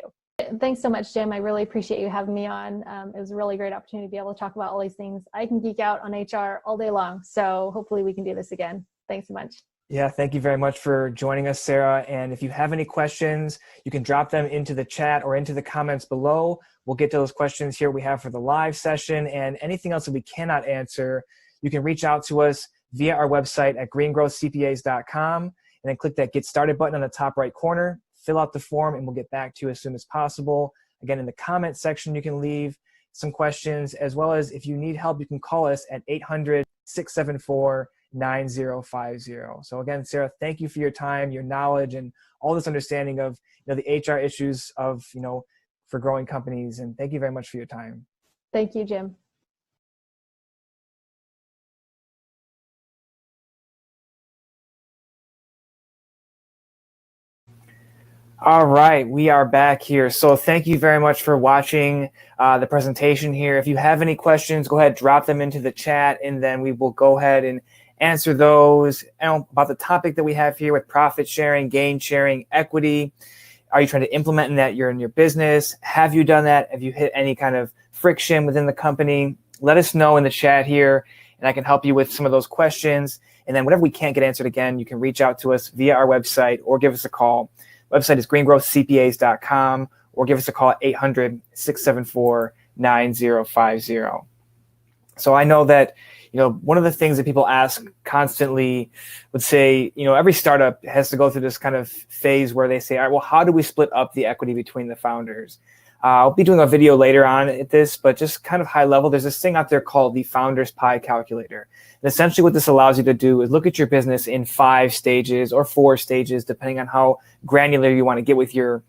Thanks so much, Jim. I really appreciate you having me on. It was a really great opportunity to be able to talk about all these things. I can geek out on HR all day long. So hopefully we can do this again. Thanks so much. Yeah, thank you very much for joining us, Sarah. And if you have any questions, you can drop them into the chat or into the comments below. We'll get to those questions here we have for the live session, and anything else that we cannot answer, you can reach out to us via our website at greengrowthcpas.com, and then click that Get Started button on the top right corner, fill out the form, and we'll get back to you as soon as possible. Again, in the comment section, you can leave some questions, as well as if you need help, you can call us at 800-674-9050. So again, Sarah, thank you for your time, your knowledge, and all this understanding of the HR issues of for growing companies. And thank you very much for your time. Thank you, Jim. All right, we are back here. So thank you very much for watching the presentation here. If you have any questions, go ahead, drop them into the chat, and then we will go ahead and answer those about the topic that we have here with profit sharing, gain sharing, equity. Are you trying to implement in that you're in your business? Have you done that? Have you hit any kind of friction within the company? Let us know in the chat here, and I can help you with some of those questions. And then whatever we can't get answered again, you can reach out to us via our website or give us a call. Website is greengrowthcpas.com, or give us a call at 800-674-9050. So I know that, one of the things that people ask constantly would say, every startup has to go through this kind of phase where they say, all right, well, how do we split up the equity between the founders? I'll be doing a video later on at this, but just kind of high level, there's this thing out there called the Founders Pie Calculator. And essentially what this allows you to do is look at your business in 5 stages or 4 stages, depending on how granular you want to get with your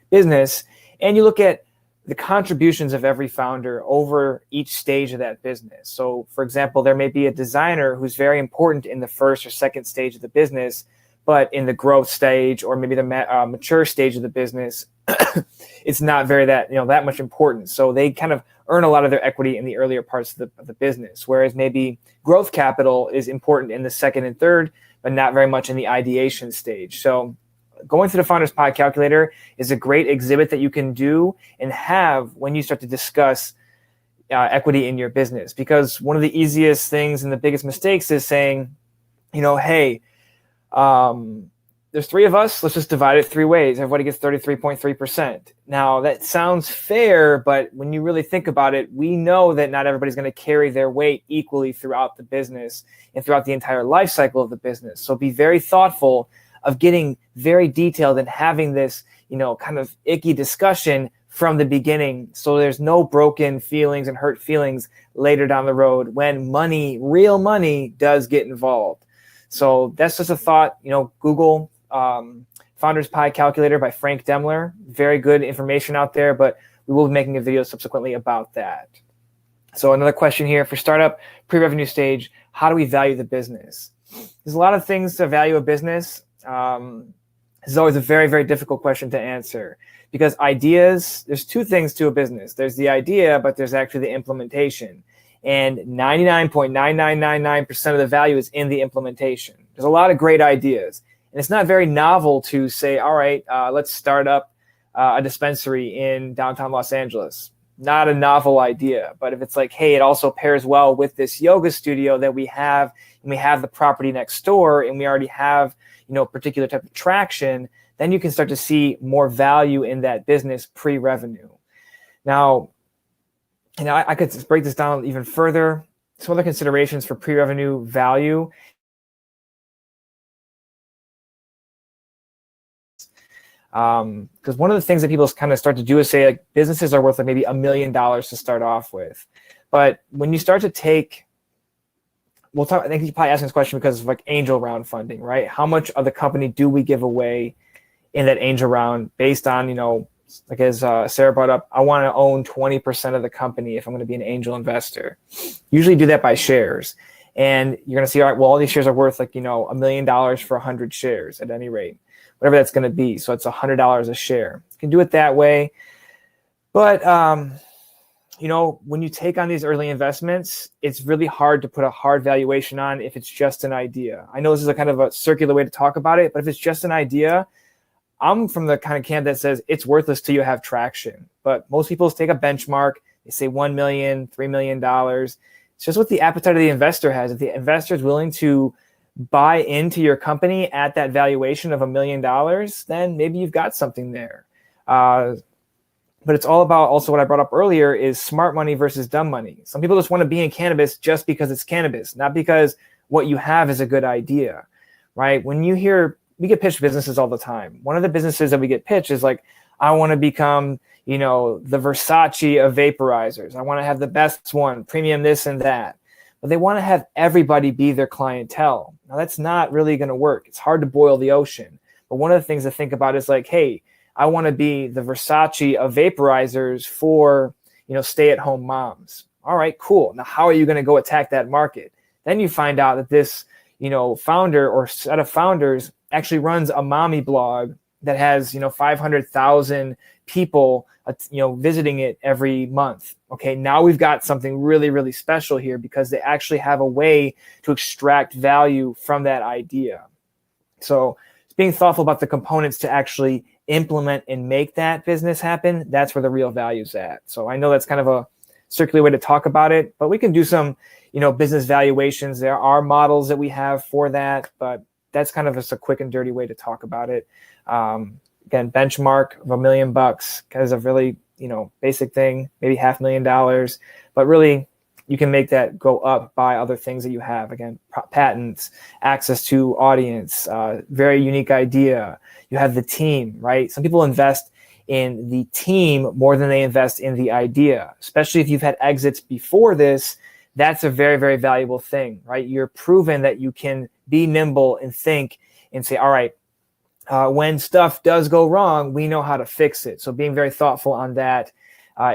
business. And you look at the contributions of every founder over each stage of that business. So for example, there may be a designer who's very important in the first or second stage of the business, but in the growth stage or maybe the mature stage of the business, it's not very that much importance. So they kind of earn a lot of their equity in the earlier parts of the business, whereas maybe growth capital is important in the second and third, but not very much in the ideation stage. So going through the Founders Pie Calculator is a great exhibit that you can do and have when you start to discuss equity in your business. Because one of the easiest things and the biggest mistakes is saying, hey, there's 3 of us. Let's just divide it 3 ways. Everybody gets 33.3%. Now that sounds fair, but when you really think about it, we know that not everybody's going to carry their weight equally throughout the business and throughout the entire life cycle of the business. So be very thoughtful of getting very detailed and having this, kind of icky discussion from the beginning. So there's no broken feelings and hurt feelings later down the road when money, real money, does get involved. So that's just a thought. Google Founders Pie Calculator by Frank Demler. Very good information out there, but we will be making a video subsequently about that. So another question here for startup, pre-revenue stage, how do we value the business? There's a lot of things to value a business. This is always a very, very difficult question to answer because ideas, there's 2 things to a business. There's the idea, but there's actually the implementation. And 99.9999% of the value is in the implementation. There's a lot of great ideas. And it's not very novel to say, all right, let's start up a dispensary in downtown Los Angeles. Not a novel idea. But if it's like, hey, it also pairs well with this yoga studio that we have, and we have the property next door, and we already have, a particular type of traction, then you can start to see more value in that business pre-revenue. Now, I could break this down even further. Some other considerations for pre-revenue value. Because one of the things that people kind of start to do is say like businesses are worth like maybe $1 million to start off with. But when you start to take, I think you're probably asking this question because of like angel round funding, right? How much of the company do we give away in that angel round based on, like as Sarah brought up, I want to own 20% of the company if I'm going to be an angel investor. Usually do that by shares. And you're going to see, all right, well, all these shares are worth like, $1 million for 100 shares at any rate, whatever that's going to be. So it's $100 a share. You can do it that way. But, when you take on these early investments, it's really hard to put a hard valuation on if it's just an idea. I know this is a kind of a circular way to talk about it, but if it's just an idea, I'm from the kind of camp that says it's worthless till you have traction. But most people take a benchmark. They say $1 million, $3 million. It's just what the appetite of the investor has. If the investor is willing to buy into your company at that valuation of $1 million, then maybe you've got something there. But it's all about also what I brought up earlier is smart money versus dumb money. Some people just want to be in cannabis just because it's cannabis, not because what you have is a good idea, right? When you hear, we get pitched businesses all the time. One of the businesses that we get pitched is like, I want to become, the Versace of vaporizers. I want to have the best one, premium this and that. But they want to have everybody be their clientele. Now, that's not really going to work. It's hard to boil the ocean. But one of the things to think about is like, hey, I want to be the Versace of vaporizers for, stay-at-home moms. All right, cool. Now, how are you going to go attack that market? Then you find out that this, founder or set of founders actually runs a mommy blog that has, 500,000 people, visiting it every month. Okay, now we've got something really, really special here because they actually have a way to extract value from that idea. So being thoughtful about the components to actually implement and make that business happen, that's where the real value is at. So I know that's kind of a circular way to talk about it, but we can do some, business valuations. There are models that we have for that, but that's kind of just a quick and dirty way to talk about it. Again, benchmark of $1 million is a really, basic thing, maybe $500,000, but really you can make that go up by other things that you have. Again, patents, access to audience, very unique idea. You have the team, right? Some people invest in the team more than they invest in the idea, especially if you've had exits before this. That's a very, very valuable thing, right? You're proven that you can be nimble and think and say, all right, when stuff does go wrong, we know how to fix it. So being very thoughtful on that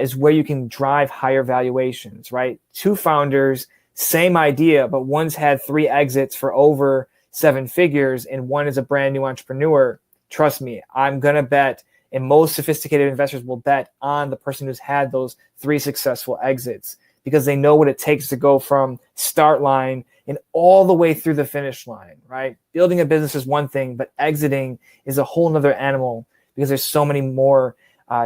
is where you can drive higher valuations, right? Two founders, same idea, but one's had 3 exits for over 7 figures and one is a brand new entrepreneur. Trust me, I'm going to bet, and most sophisticated investors will bet on the person who's had those 3 successful exits because they know what it takes to go from start line and all the way through the finish line, right? Building a business is one thing, but exiting is a whole nother animal because there's so many more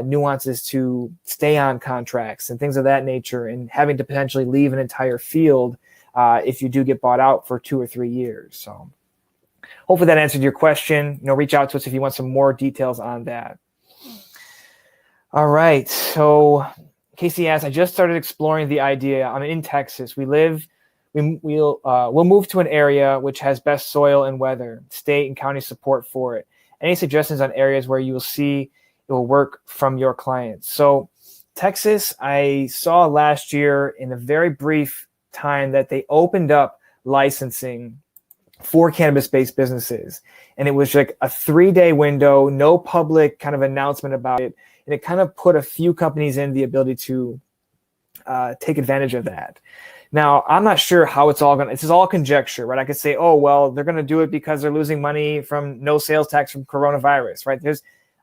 nuances to stay on contracts and things of that nature, and having to potentially leave an entire field if you do get bought out for 2 or 3 years. So hopefully that answered your question. Reach out to us if you want some more details on that. All right. So Casey asks, I just started exploring the idea. I'm in Texas. We'll move to an area which has best soil and weather, state and county support for it. Any suggestions on areas where you will see it will work from your clients? So Texas, I saw last year in a very brief time that they opened up licensing for cannabis-based businesses. And it was like a 3-day window, no public kind of announcement about it. And it kind of put a few companies in the ability to take advantage of that. Now, I'm not sure how it's all going to, this is all conjecture, right? I could say, oh, well, they're going to do it because they're losing money from no sales tax from coronavirus, right?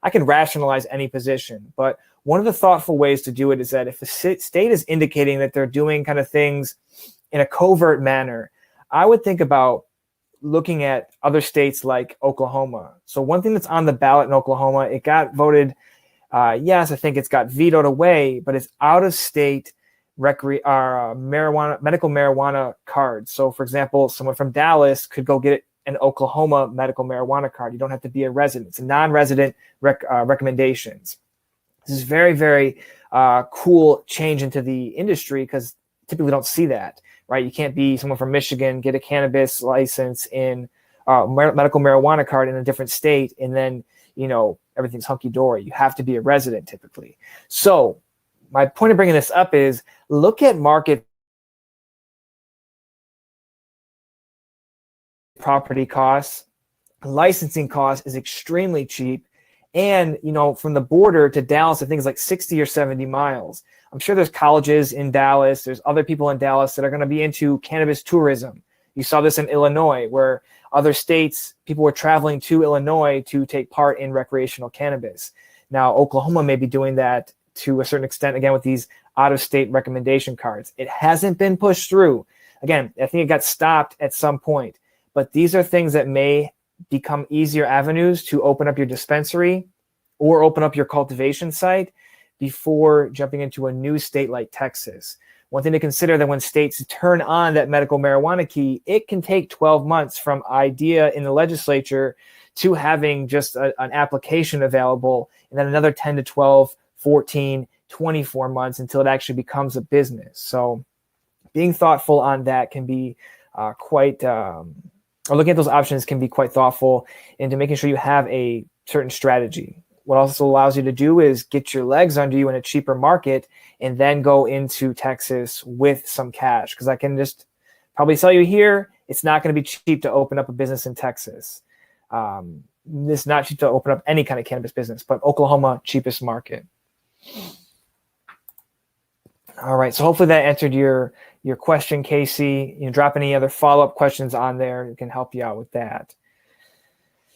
I can rationalize any position, but one of the thoughtful ways to do it is that if the state is indicating that they're doing kind of things in a covert manner, I would think about looking at other states like Oklahoma. So one thing that's on the ballot in Oklahoma, it got voted, yes, I think it's got vetoed away, but it's out of state medical marijuana cards. So for example, someone from Dallas could go get an Oklahoma medical marijuana card. You don't have to be a resident. It's a non-resident recommendations. This is very, very cool change into the industry because typically we don't see that, right? You can't be someone from Michigan, get a cannabis license in medical marijuana card in a different state, and then, everything's hunky-dory. You have to be a resident typically. So my point of bringing this up is look at market property costs. Licensing costs is extremely cheap. And, from the border to Dallas, I think it's like 60 or 70 miles. I'm sure there's colleges in Dallas. There's other people in Dallas that are going to be into cannabis tourism. You saw this in Illinois, where other states, people were traveling to Illinois to take part in recreational cannabis. Now, Oklahoma may be doing that to a certain extent, again, with these out-of-state recommendation cards. It hasn't been pushed through. Again, I think it got stopped at some point. But these are things that may become easier avenues to open up your dispensary or open up your cultivation site before jumping into a new state like Texas. One thing to consider that when states turn on that medical marijuana key, it can take 12 months from idea in the legislature to having just an application available, and then another 10 to 12, 14, 24 months until it actually becomes a business. So being thoughtful on that can be or looking at those options can be quite thoughtful into making sure you have a certain strategy. what also allows you to do is get your legs under you in a cheaper market and then go into Texas with some cash. Because I can just probably tell you here, it's not going to be cheap to open up a business in Texas. It's not cheap to open up any kind of cannabis business, but Oklahoma, cheapest market. All right, so hopefully that answered your question, Casey. Drop any other follow-up questions on there. It can help you out with that.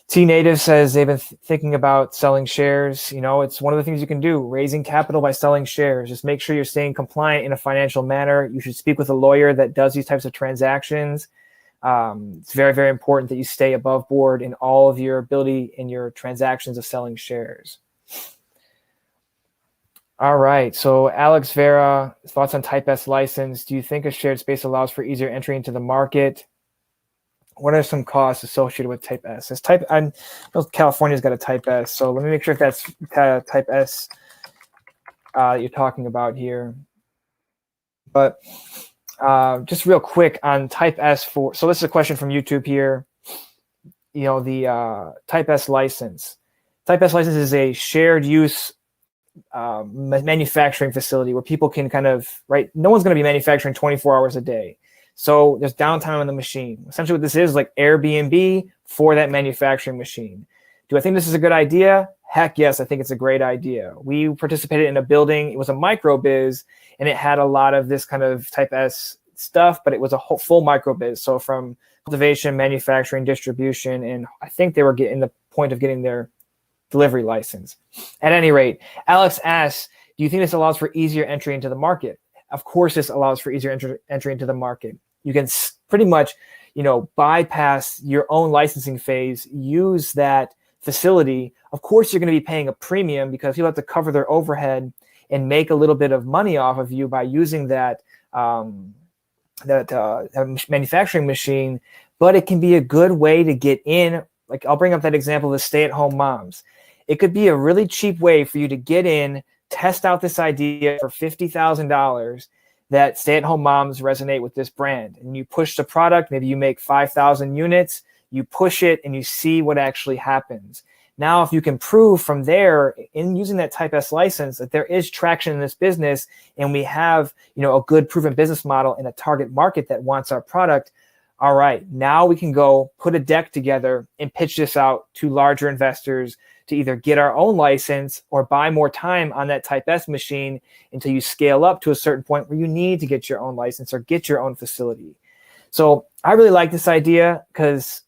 T Native says they've been thinking about selling shares. It's one of the things you can do, raising capital by selling shares. Just make sure you're staying compliant in a financial manner. You should speak with a lawyer that does these types of transactions. It's very, very important that you stay above board in all of your ability in your transactions of selling shares. All right, so Alex Vera, thoughts on Type S license. Do you think a shared space allows for easier entry into the market? What are some costs associated with Type S? I know California's got a Type S, so let me make sure if that's Type S you're talking about here. But just real quick on Type S so this is a question from YouTube here. The Type S license. Type S license is a shared use manufacturing facility where people can no one's going to be manufacturing 24 hours a day. So there's downtime on the machine. Essentially what this is like Airbnb for that manufacturing machine. Do I think this is a good idea? Heck yes, I think it's a great idea. We participated in a building. It was a micro biz and it had a lot of this kind of Type S stuff, but it was a full micro biz. So from cultivation, manufacturing, distribution, and I think they were getting the point of getting their delivery license. At any rate, Alex asks, do you think this allows for easier entry into the market? Of course, this allows for easier entry into the market. You can pretty much, bypass your own licensing phase, use that facility. Of course, you're going to be paying a premium because you'll have to cover their overhead and make a little bit of money off of you by using that manufacturing machine. But it can be a good way to get in. Like I'll bring up that example of the stay-at-home moms. It could be a really cheap way for you to get in, test out this idea for $50,000 that stay-at-home moms resonate with this brand. And you push the product, maybe you make 5,000 units, you push it and you see what actually happens. Now, if you can prove from there in using that Type S license that there is traction in this business and we have, a good proven business model in a target market that wants our product, all right, now we can go put a deck together and pitch this out to larger investors to either get our own license or buy more time on that Type S machine until you scale up to a certain point where you need to get your own license or get your own facility. So I really like this idea because,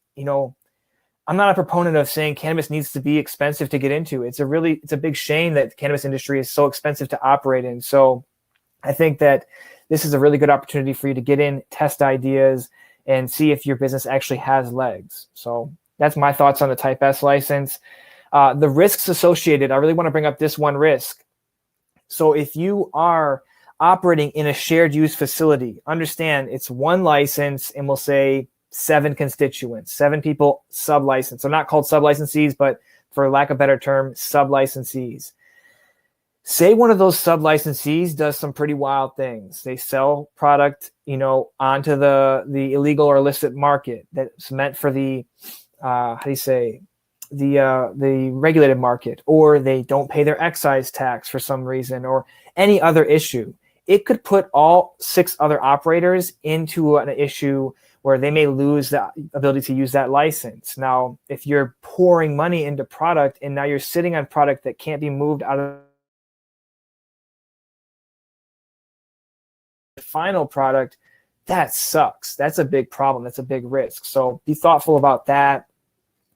I'm not a proponent of saying cannabis needs to be expensive to get into. It's a big shame that the cannabis industry is so expensive to operate in. So I think that this is a really good opportunity for you to get in, test ideas, and see if your business actually has legs. So that's my thoughts on the Type S license. The risks associated, I really want to bring up this one risk. So if you are operating in a shared use facility, understand it's one license and we'll say 7 constituents, 7 people sub-licensed. They're not called sub-licensees, but for lack of a better term, sub-licensees. Say one of those sub-licensees does some pretty wild things. They sell product, onto the illegal or illicit market that's meant for the, the regulated market, or they don't pay their excise tax for some reason, or any other issue. It could put all 6 other operators into an issue where they may lose the ability to use that license. Now, if you're pouring money into product and now you're sitting on product that can't be moved out of the final product, that sucks. That's a big problem. That's a big risk. So be thoughtful about that.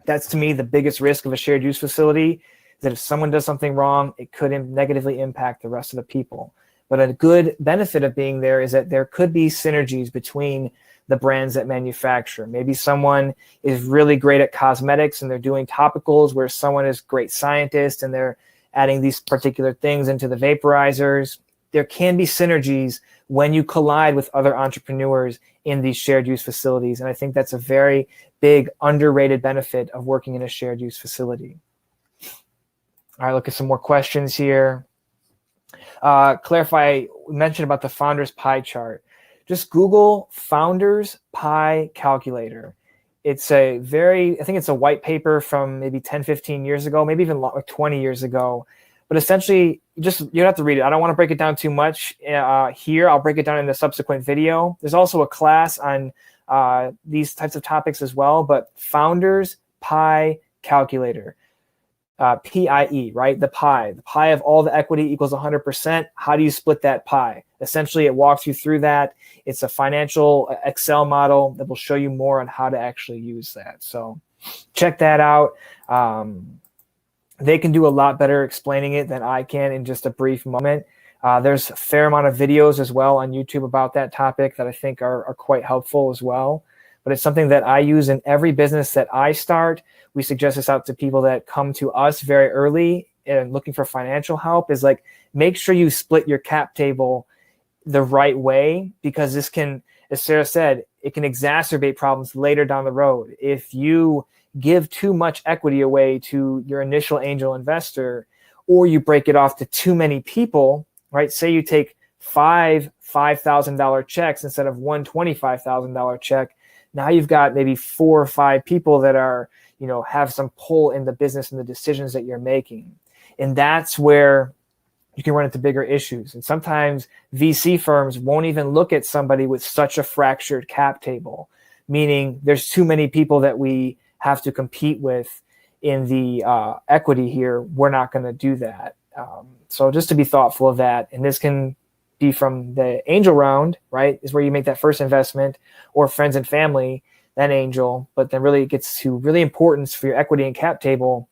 That's, to me, the biggest risk of a shared use facility, is that if someone does something wrong, it could negatively impact the rest of the people. But a good benefit of being there is that there could be synergies between the brands that manufacture. Maybe someone is really great at cosmetics and they're doing topicals, where someone is a great scientist and they're adding these particular things into the vaporizers. There can be synergies when you collide with other entrepreneurs in these shared use facilities. And I think that's a very big underrated benefit of working in a shared use facility. All right, look at some more questions here. Clarify, we mentioned about the founders pie chart. Just Google founders pie calculator. It's a very, I think it's a white paper from maybe 10, 15 years ago, maybe even like 20 years ago. But essentially, you have to read it. I don't want to break it down too much here. I'll break it down in the subsequent video. There's also a class on these types of topics as well, but Founders Pie Calculator. PIE, right? The pie of all the equity equals 100%. How do you split that pie? Essentially, it walks you through that. It's a financial Excel model that will show you more on how to actually use that. So check that out. They can do a lot better explaining it than I can in just a brief moment. There's a fair amount of videos as well on YouTube about that topic that I think are quite helpful as well. But it's something that I use in every business that I start. We suggest this out to people that come to us very early and looking for financial help, is like, make sure you split your cap table the right way, because this can, as Sarah said, it can exacerbate problems later down the road. If you give too much equity away to your initial angel investor, or you break it off to too many people, right? Say you take five $5,000 checks instead of one $25,000 check. Now you've got maybe 4 or 5 people that are, have some pull in the business and the decisions that you're making. And that's where you can run into bigger issues. And sometimes VC firms won't even look at somebody with such a fractured cap table, meaning there's too many people that we have to compete with in the equity here. We're not going to do that. So just to be thoughtful of that. And this can be from the angel round, right, is where you make that first investment, or friends and family, then angel. But then really it gets to really importance for your equity and cap table,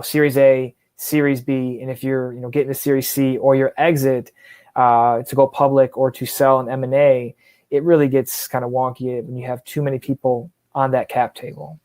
Series A, Series B, and if you're getting to Series C, or your exit to go public or to sell an M&A, it really gets kind of wonky when you have too many people on that cap table.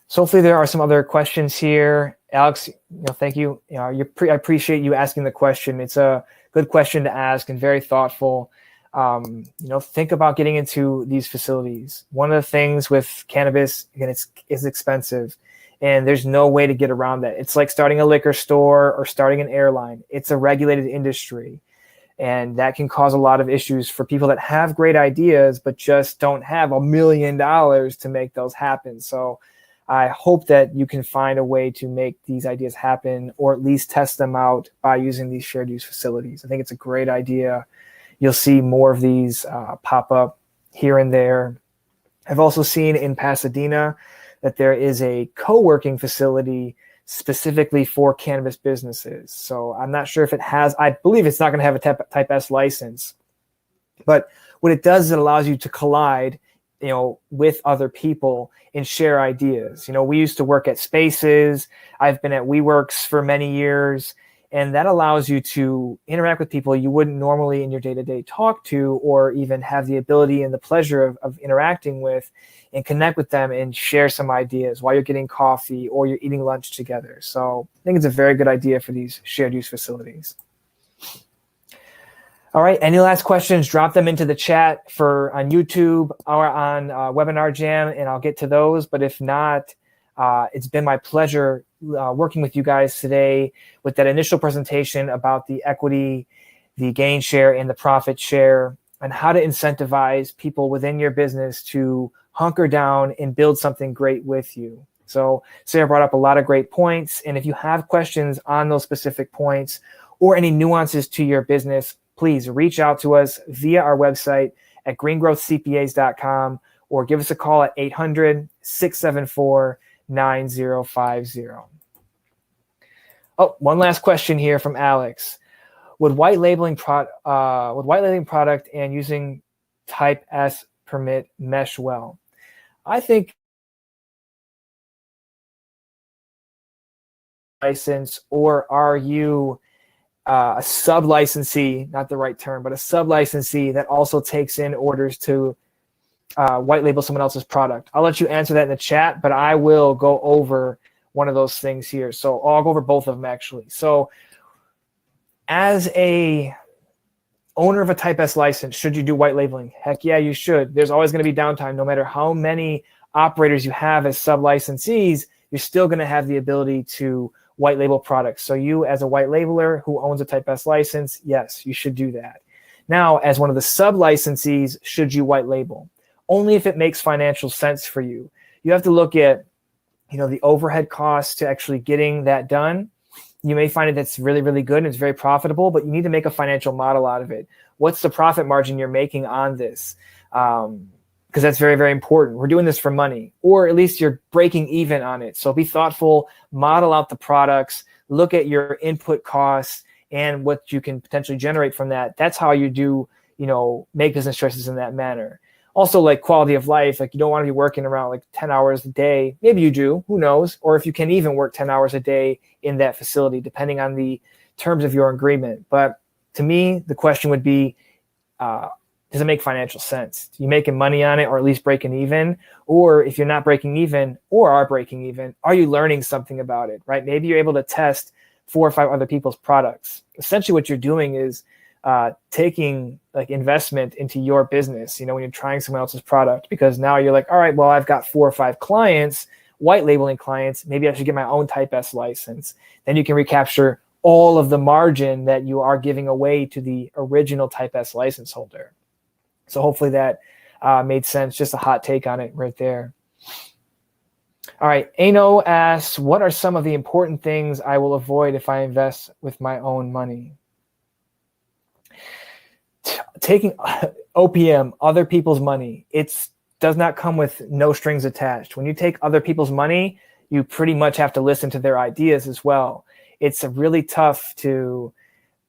So hopefully there are some other questions here. Alex, thank you. I appreciate you asking the question. It's a good question to ask and very thoughtful. Think about getting into these facilities. One of the things with cannabis, again, it's expensive, and there's no way to get around that. It's like starting a liquor store or starting an airline. It's a regulated industry, and that can cause a lot of issues for people that have great ideas but just don't have $1 million to make those happen. So I hope that you can find a way to make these ideas happen, or at least test them out by using these shared use facilities. I think it's a great idea. You'll see more of these pop up here and there. I've also seen in Pasadena that there is a co-working facility specifically for cannabis businesses. So I'm not sure if it has, I believe it's not going to have a type S license, but what it does is it allows you to collide with other people and share ideas. We used to work at Spaces. I've been at WeWorks for many years, and that allows you to interact with people you wouldn't normally in your day-to-day talk to, or even have the ability and the pleasure of interacting with, and connect with them and share some ideas while you're getting coffee or you're eating lunch together. So I think it's a very good idea for these shared use facilities. All right, any last questions, drop them into the chat on YouTube or on Webinar Jam, and I'll get to those. But if not, it's been my pleasure working with you guys today with that initial presentation about the equity, the gain share, and the profit share, and how to incentivize people within your business to hunker down and build something great with you. So Sarah brought up a lot of great points, and if you have questions on those specific points or any nuances to your business, please reach out to us via our website at greengrowthcpas.com, or give us a call at 800-674-9050. Oh, one last question here from Alex. Would white labeling product and using Type S permit mesh well? I think license, or are you a sub-licensee, not the right term, but a sub-licensee that also takes in orders to white label someone else's product? I'll let you answer that in the chat, but I will go over one of those things here. So I'll go over both of them actually. So as a owner of a Type S license, should you do white labeling? Heck yeah, you should. There's always going to be downtime. No matter how many operators you have as sub-licensees, you're still going to have the ability to white label products. So you, as a white labeler who owns a Type S license, yes, you should do that. Now, as one of the sub-licensees, should you white label? Only if it makes financial sense for you. You have to look at, the overhead costs to actually getting that done. You may find it that's really, really good and it's very profitable, but you need to make a financial model out of it. What's the profit margin you're making on this? Because that's very, very important. We're doing this for money, or at least you're breaking even on it. So be thoughtful, model out the products, look at your input costs and what you can potentially generate from that. That's how you do, make business choices in that manner. Also, like quality of life, like you don't want to be working around like 10 hours a day. Maybe you do, who knows? Or if you can even work 10 hours a day in that facility, depending on the terms of your agreement. But to me, the question would be, does it make financial sense? Are you making money on it, or at least breaking even? Or if you're not breaking even or are breaking even, are you learning something about it, right? Maybe you're able to test 4 or 5 other people's products. Essentially what you're doing is taking like investment into your business, when you're trying someone else's product, because now you're like, all right, well, I've got 4 or 5 clients, white labeling clients. Maybe I should get my own Type S license. Then you can recapture all of the margin that you are giving away to the original Type S license holder. So hopefully that made sense. Just a hot take on it right there. All right. Ano asks, what are some of the important things I will avoid if I invest with my own money? Taking OPM, other people's money, it does not come with no strings attached. When you take other people's money, you pretty much have to listen to their ideas as well. It's really tough to,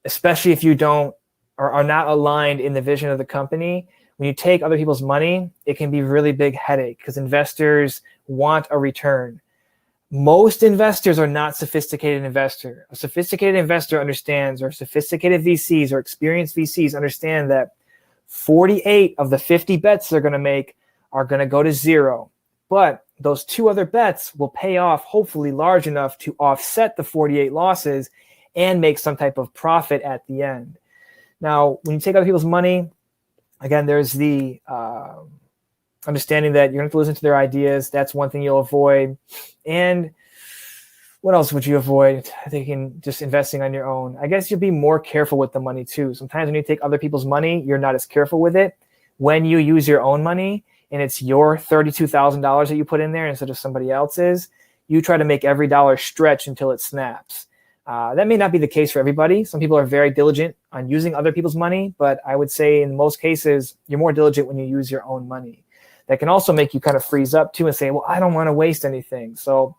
especially if you don't or are not aligned in the vision of the company. When you take other people's money, it can be a really big headache because investors want a return. Most investors are not sophisticated investor. A sophisticated investor understands, or sophisticated VCs or experienced VCs understand that 48 of the 50 bets they're going to make are going to go to zero. But those 2 other bets will pay off, hopefully large enough to offset the 48 losses and make some type of profit at the end. Now, when you take other people's money, again, there's the understanding that you're going to have to listen to their ideas. That's one thing you'll avoid. And what else would you avoid? Thinking just investing on your own. I guess you'll be more careful with the money too. Sometimes when you take other people's money, you're not as careful with it. When you use your own money and it's your $32,000 that you put in there instead of somebody else's, you try to make every dollar stretch until it snaps. That may not be the case for everybody. Some people are very diligent on using other people's money, but I would say in most cases, you're more diligent when you use your own money. That can also make you kind of freeze up too and say, well, I don't want to waste anything. So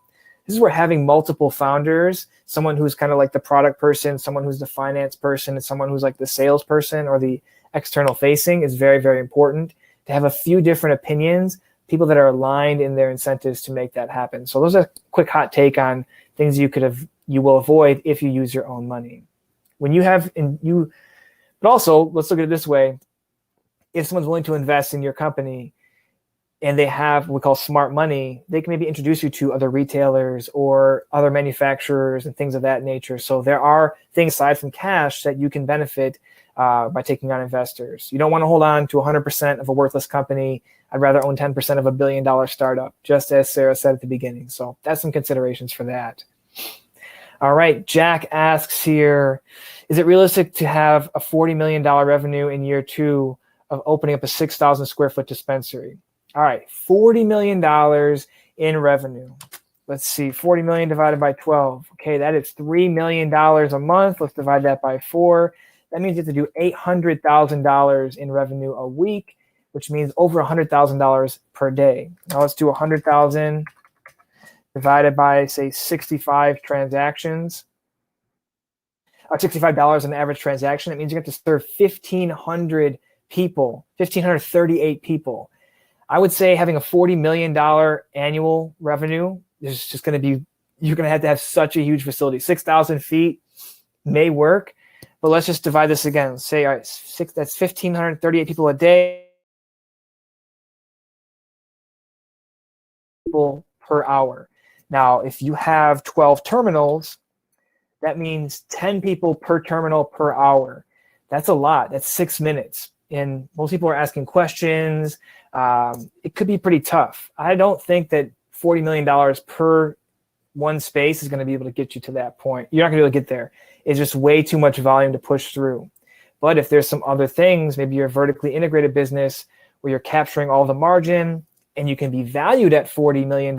this is where having multiple founders, someone who's kind of like the product person, someone who's the finance person, and someone who's like the sales person or the external facing is very, very important. To have a few different opinions, people that are aligned in their incentives to make that happen. So those are a quick hot take on things you will avoid if you use your own money. But also, let's look at it this way. If someone's willing to invest in your company and they have what we call smart money, they can maybe introduce you to other retailers or other manufacturers and things of that nature. So there are things aside from cash that you can benefit by taking on investors. You don't want to hold on to 100% of a worthless company. I'd rather own 10% of $1 billion startup, just as Sarah said at the beginning. So that's some considerations for that. All right, Jack asks here, is it realistic to have a $40 million revenue in year 2 of opening up a 6,000 square foot dispensary? All right, $40 million in revenue. Let's see, 40 million divided by 12. Okay, that is $3 million a month. Let's divide that by 4. That means you have to do $800,000 in revenue a week, which means over $100,000 per day. Now let's do 100,000 divided by, say, 65 transactions. $65 an average transaction. That means you have to serve 1,500 people, 1,538 people. I would say having a $40 million annual revenue is just going to be, you're going to have such a huge facility. 6,000 feet may work, but let's just divide this again. Say, all right, that's 1,538 people a day. People per hour. Now, if you have 12 terminals, that means 10 people per terminal per hour. That's a lot. That's 6 minutes. And most people are asking questions. It could be pretty tough. I don't think that $40 million per one space is going to be able to get you to that point. You're not going to be able to get there. It's just way too much volume to push through. But if there's some other things, maybe you're a vertically integrated business where you're capturing all the margin and you can be valued at $40 million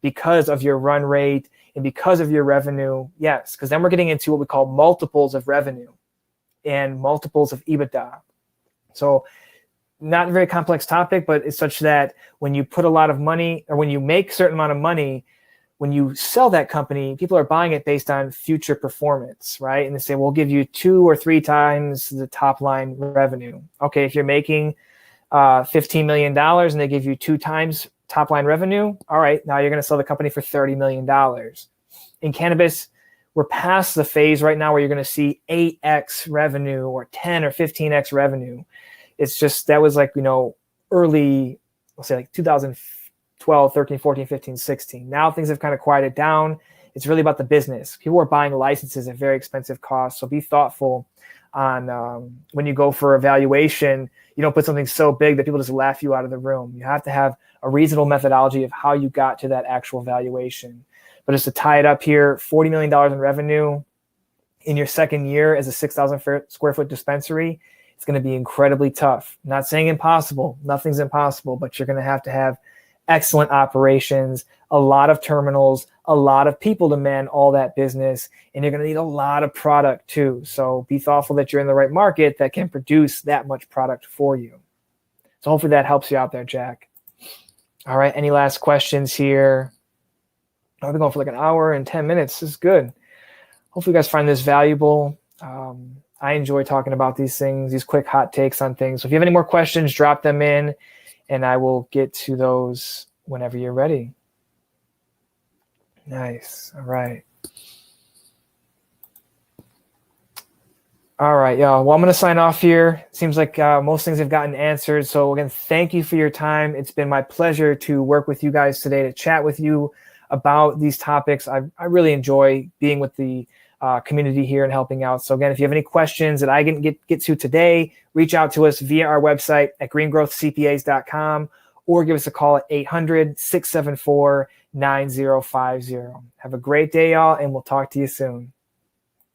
because of your run rate and because of your revenue, yes, because then we're getting into what we call multiples of revenue and multiples of EBITDA. So not a very complex topic, but it's such that when you put a lot of money, or when you make a certain amount of money, when you sell that company, people are buying it based on future performance, right? And they say, we'll give you 2 or 3 times the top line revenue. Okay, if you're making $15 million and they give you 2 times top line revenue, all right, now you're going to sell the company for $30 million. In cannabis, we're past the phase right now where you're going to see 8x revenue or 10 or 15x revenue. It's just, that was like, early, let's say like 2012, 13, 14, 15, 16. Now things have kind of quieted down. It's really about the business. People are buying licenses at very expensive costs. So be thoughtful on when you go for evaluation. You don't put something so big that people just laugh you out of the room. You have to have a reasonable methodology of how you got to that actual valuation. But just to tie it up here, $40 million in revenue in your second year as a 6,000 square foot dispensary, it's going to be incredibly tough. I'm not saying impossible. Nothing's impossible, but you're going to have excellent operations, a lot of terminals, a lot of people to man all that business, and you're going to need a lot of product too. So be thoughtful that you're in the right market that can produce that much product for you. So hopefully that helps you out there, Jack. All right, any last questions here? I've been going for like an hour and 10 minutes. This is good. Hopefully you guys find this valuable. I enjoy talking about these things, these quick hot takes on things. So if you have any more questions, drop them in and I will get to those whenever you're ready. Nice. All right. All right, y'all. Well, I'm going to sign off here. Seems like most things have gotten answered. So again, thank you for your time. It's been my pleasure to work with you guys today, to chat with you about these topics. I really enjoy being with the community here and helping out. So again, if you have any questions that I didn't get to today, reach out to us via our website at greengrowthcpas.com or give us a call at 800-674-9050. Have a great day, y'all, and we'll talk to you soon.